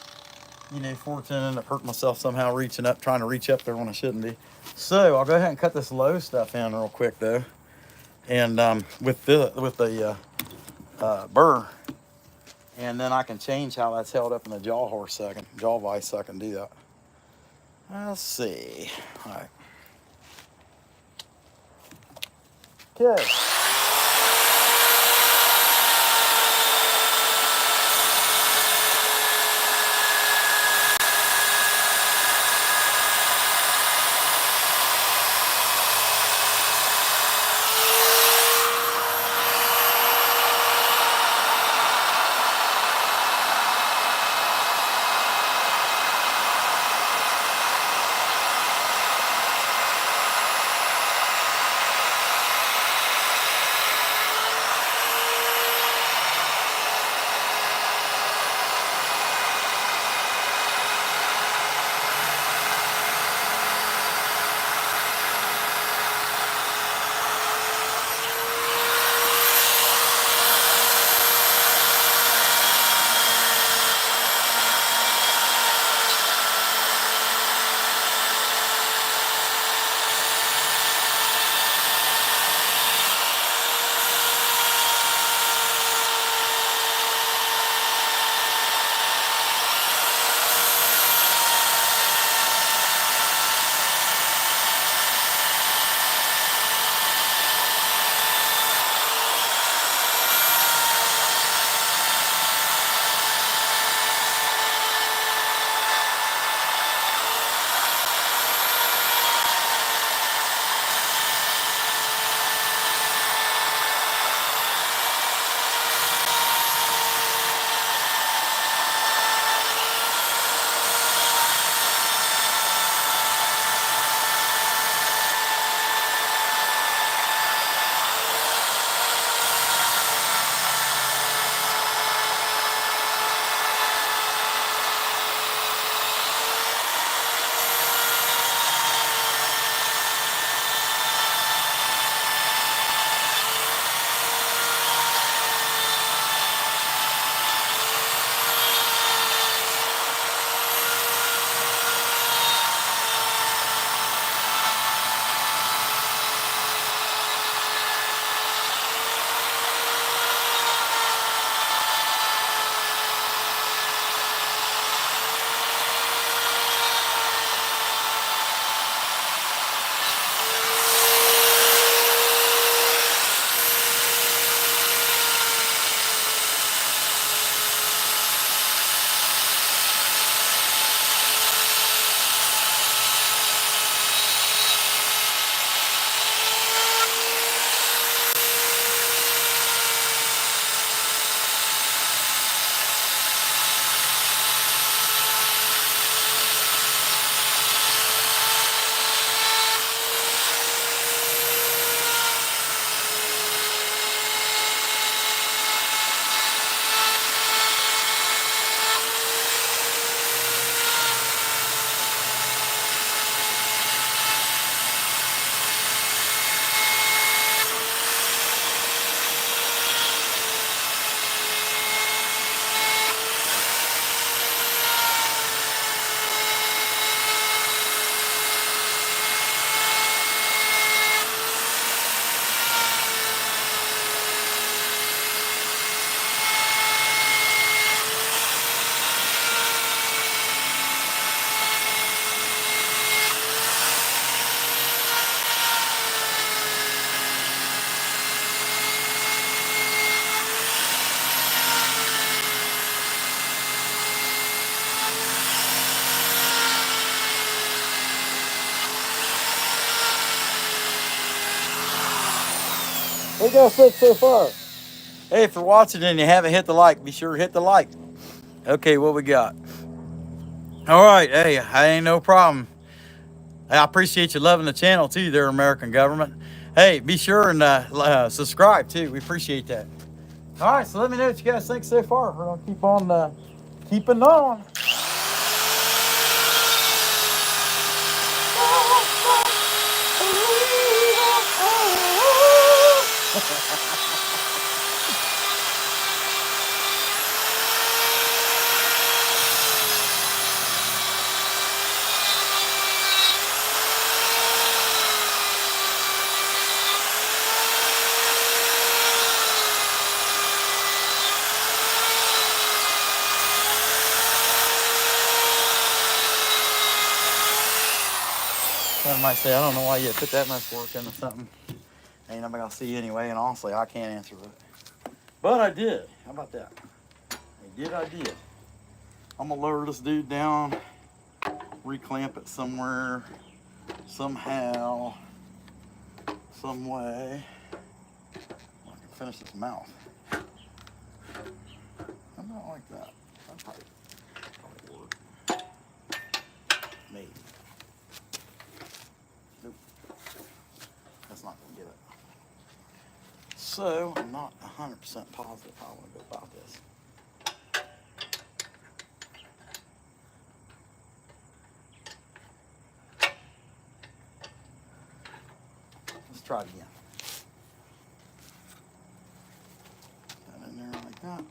forks in and end up hurting myself somehow trying to reach up there when I shouldn't be. So I'll go ahead and cut this low stuff in real quick though, and with the burr, and then I can change how that's held up in the jaw vise so I can do that. Let's see. All right. Okay. we got 6 so far. Hey, if you're watching and you haven't hit the like, be sure to hit the like. Okay, what we got? All right, hey, I ain't no problem. Hey, I appreciate you loving the channel too, there, American government. Hey, be sure and subscribe too. We appreciate that. All right, so let me know what you guys think so far. We're gonna keep on keeping on. I might say, I don't know why you put that much work into something. Ain't nobody gonna see you anyway, and honestly, I can't answer it. But I did. How about that? I did. I'm gonna lower this dude down, reclamp it somewhere, somehow, some way. I can finish his mouth. I'm not like that. That'd probably work. Maybe. Nope. That's not gonna get it. So I'm not 100% positive how I want to go about this. Let's try it again. That in there like that.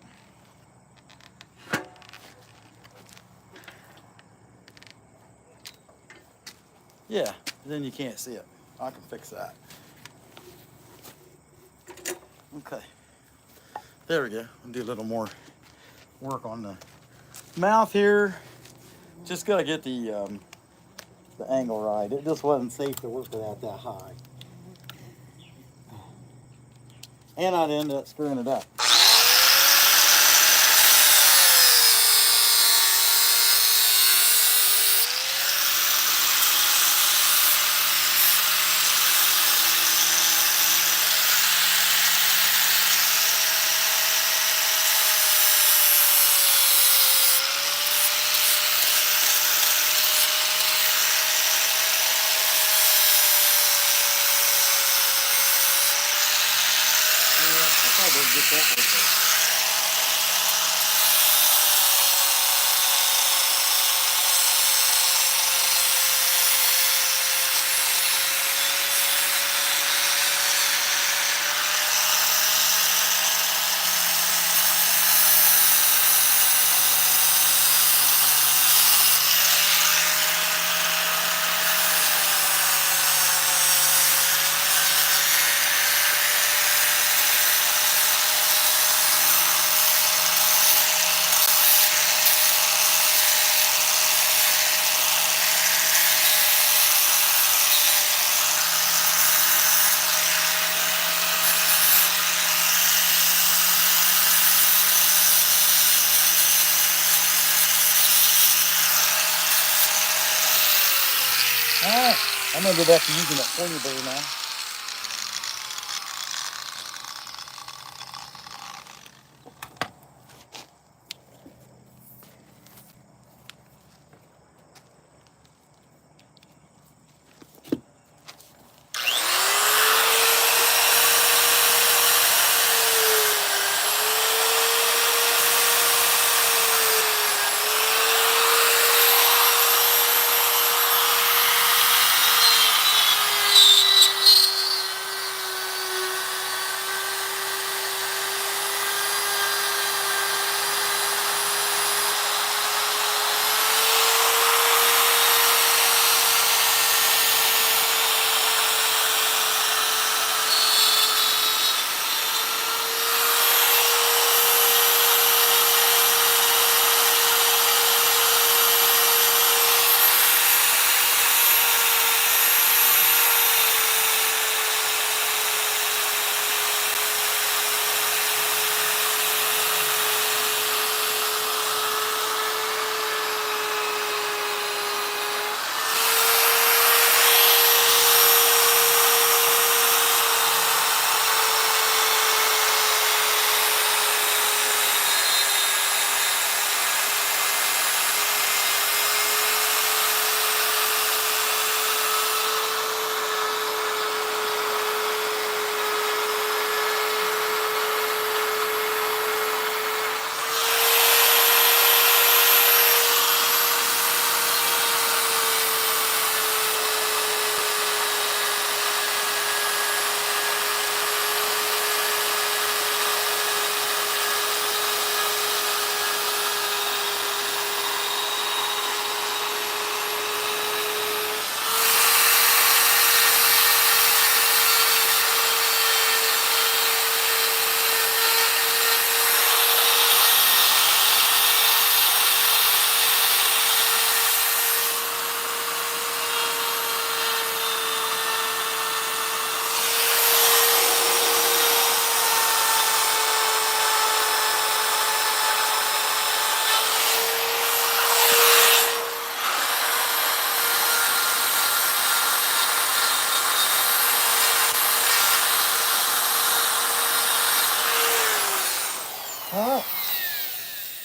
Yeah, then you can't see it. I can fix that. Okay. There we go. I'll do a little more work on the mouth here. Just gotta get the angle right. It just wasn't safe to work with that high. And I'd end up screwing it up. Get that with it. Alright, I'm gonna go back to using that pointer burr now.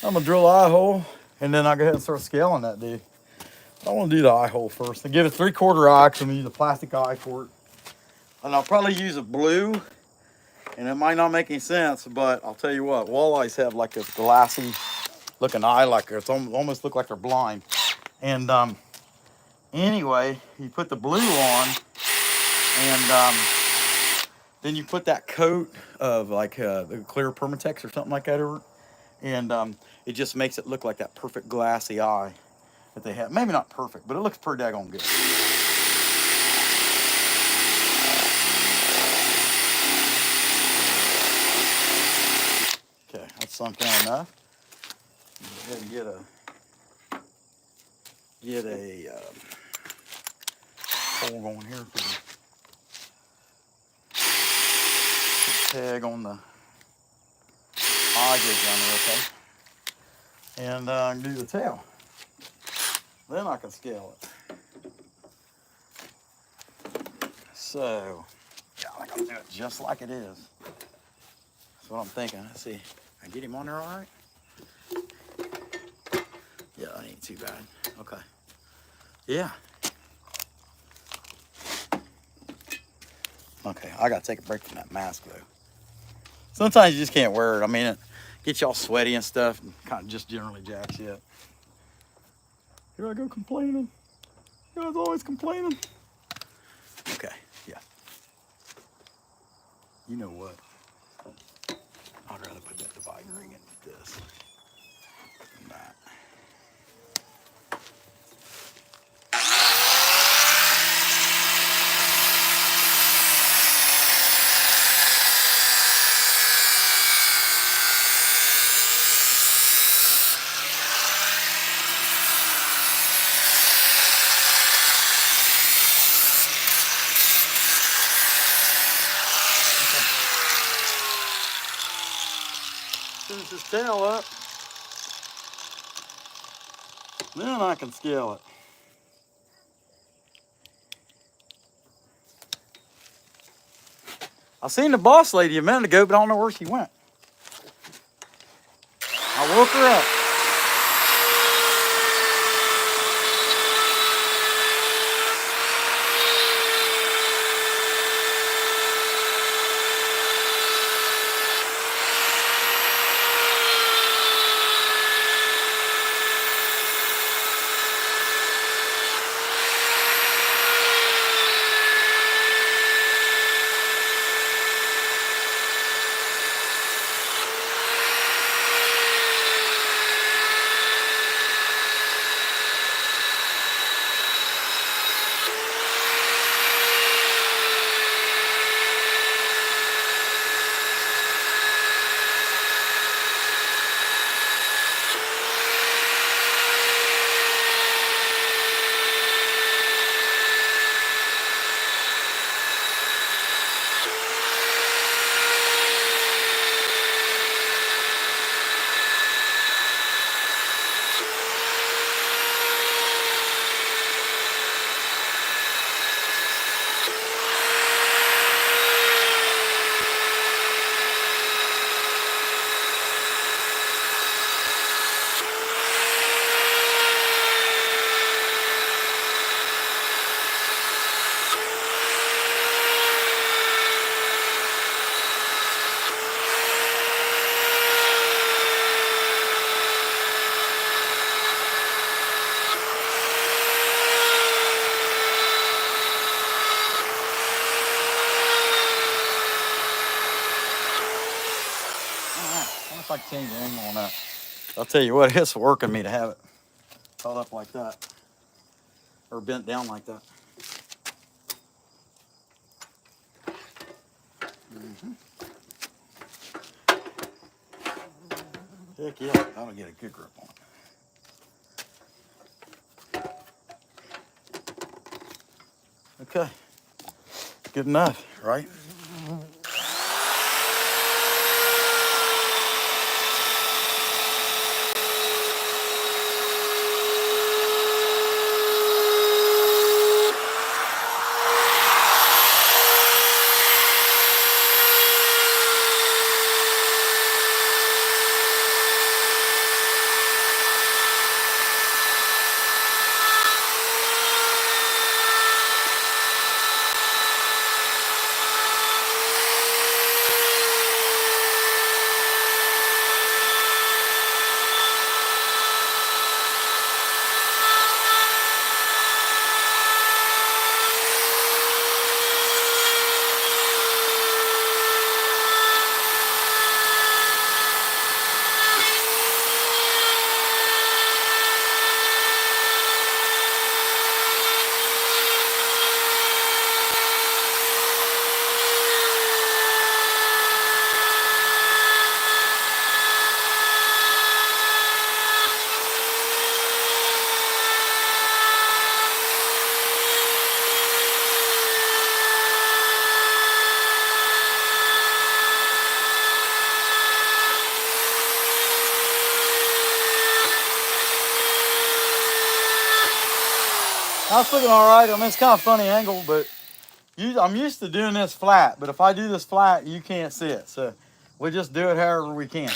I'm gonna drill an eye hole, and then I'll go ahead and start scaling that dude. I want to do the eye hole first. I give it 3/4 eye because I'm gonna use a plastic eye for it. And I'll probably use a blue, and it might not make any sense, but I'll tell you what, walleyes have like this glassy looking eye, like it's almost look like they're blind. And anyway, you put the blue on, and then you put that coat of like the clear Permatex or something like that over it, and it just makes it look like that perfect glassy eye that they have. Maybe not perfect, but it looks pretty daggone good. Okay, that's sunk down enough. Go ahead and get a hole going here for the tag on the eye goes down there, okay? And do the tail. Then I can scale it. So, yeah, I think I'll do it just like it is. That's what I'm thinking. Let's see. I get him on there all right? Yeah, that ain't too bad. Okay. Yeah. Okay, I gotta take a break from that mask though. Sometimes you just can't wear it. I mean, it gets y'all sweaty and stuff, and kind of just generally jacks you up. Here I go complaining. You guys always complaining. Okay, yeah. You know what? I'd rather put that dividing ring in this than that. Finish his tail up, then I can scale it. I seen the boss lady a minute ago, but I don't know where she went. I woke her up. If I can change the angle on that. I'll tell you what, it's working me to have it held up like that. Or bent down like that. Heck yeah, that'll get a good grip on it. Okay, good enough, right? That's looking all right. I mean, it's kind of funny angle, but I'm used to doing this flat. But if I do this flat, you can't see it. So we just do it however we can.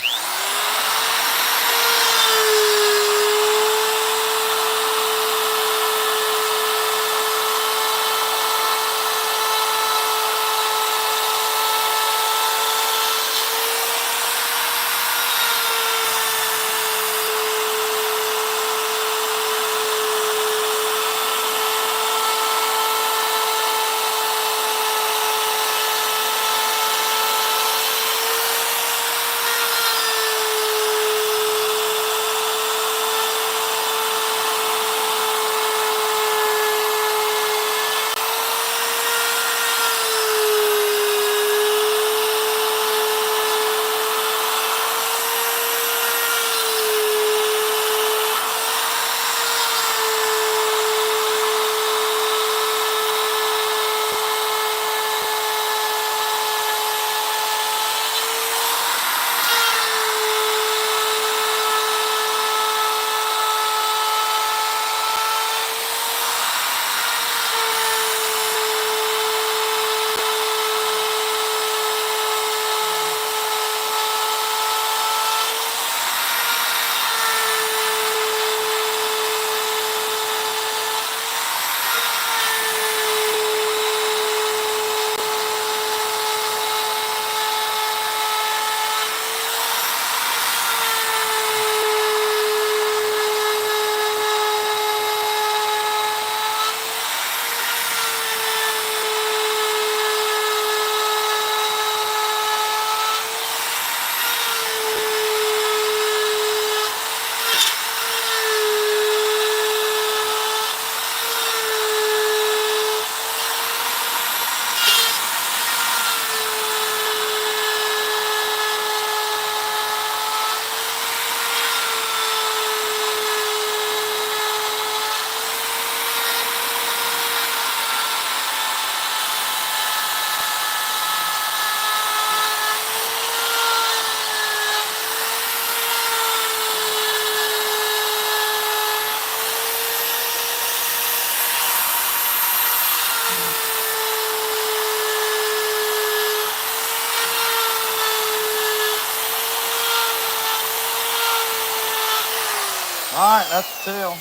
All right, that's the tail.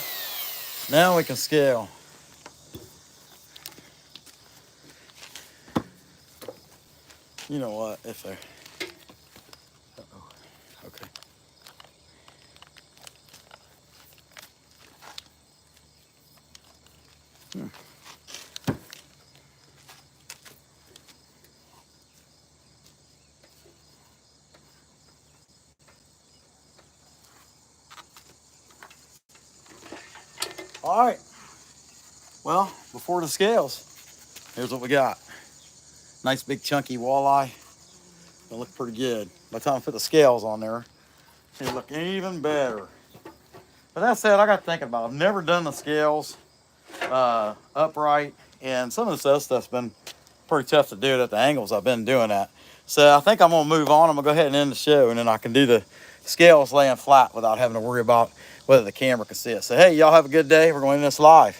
Now we can scale. You know what? If I, okay. All right. Well, before the scales, here's what we got. Nice big chunky walleye. It'll look pretty good. By the time I put the scales on there, it'll look even better. But that said, I got thinking about it. I've never done the scales upright, and some of this stuff's been pretty tough to do it at the angles I've been doing at. So I think I'm gonna move on. I'm gonna go ahead and end the show, and then I can do the scales laying flat without having to worry about whether the camera can see it. So hey, y'all have a good day. We're going to end this live.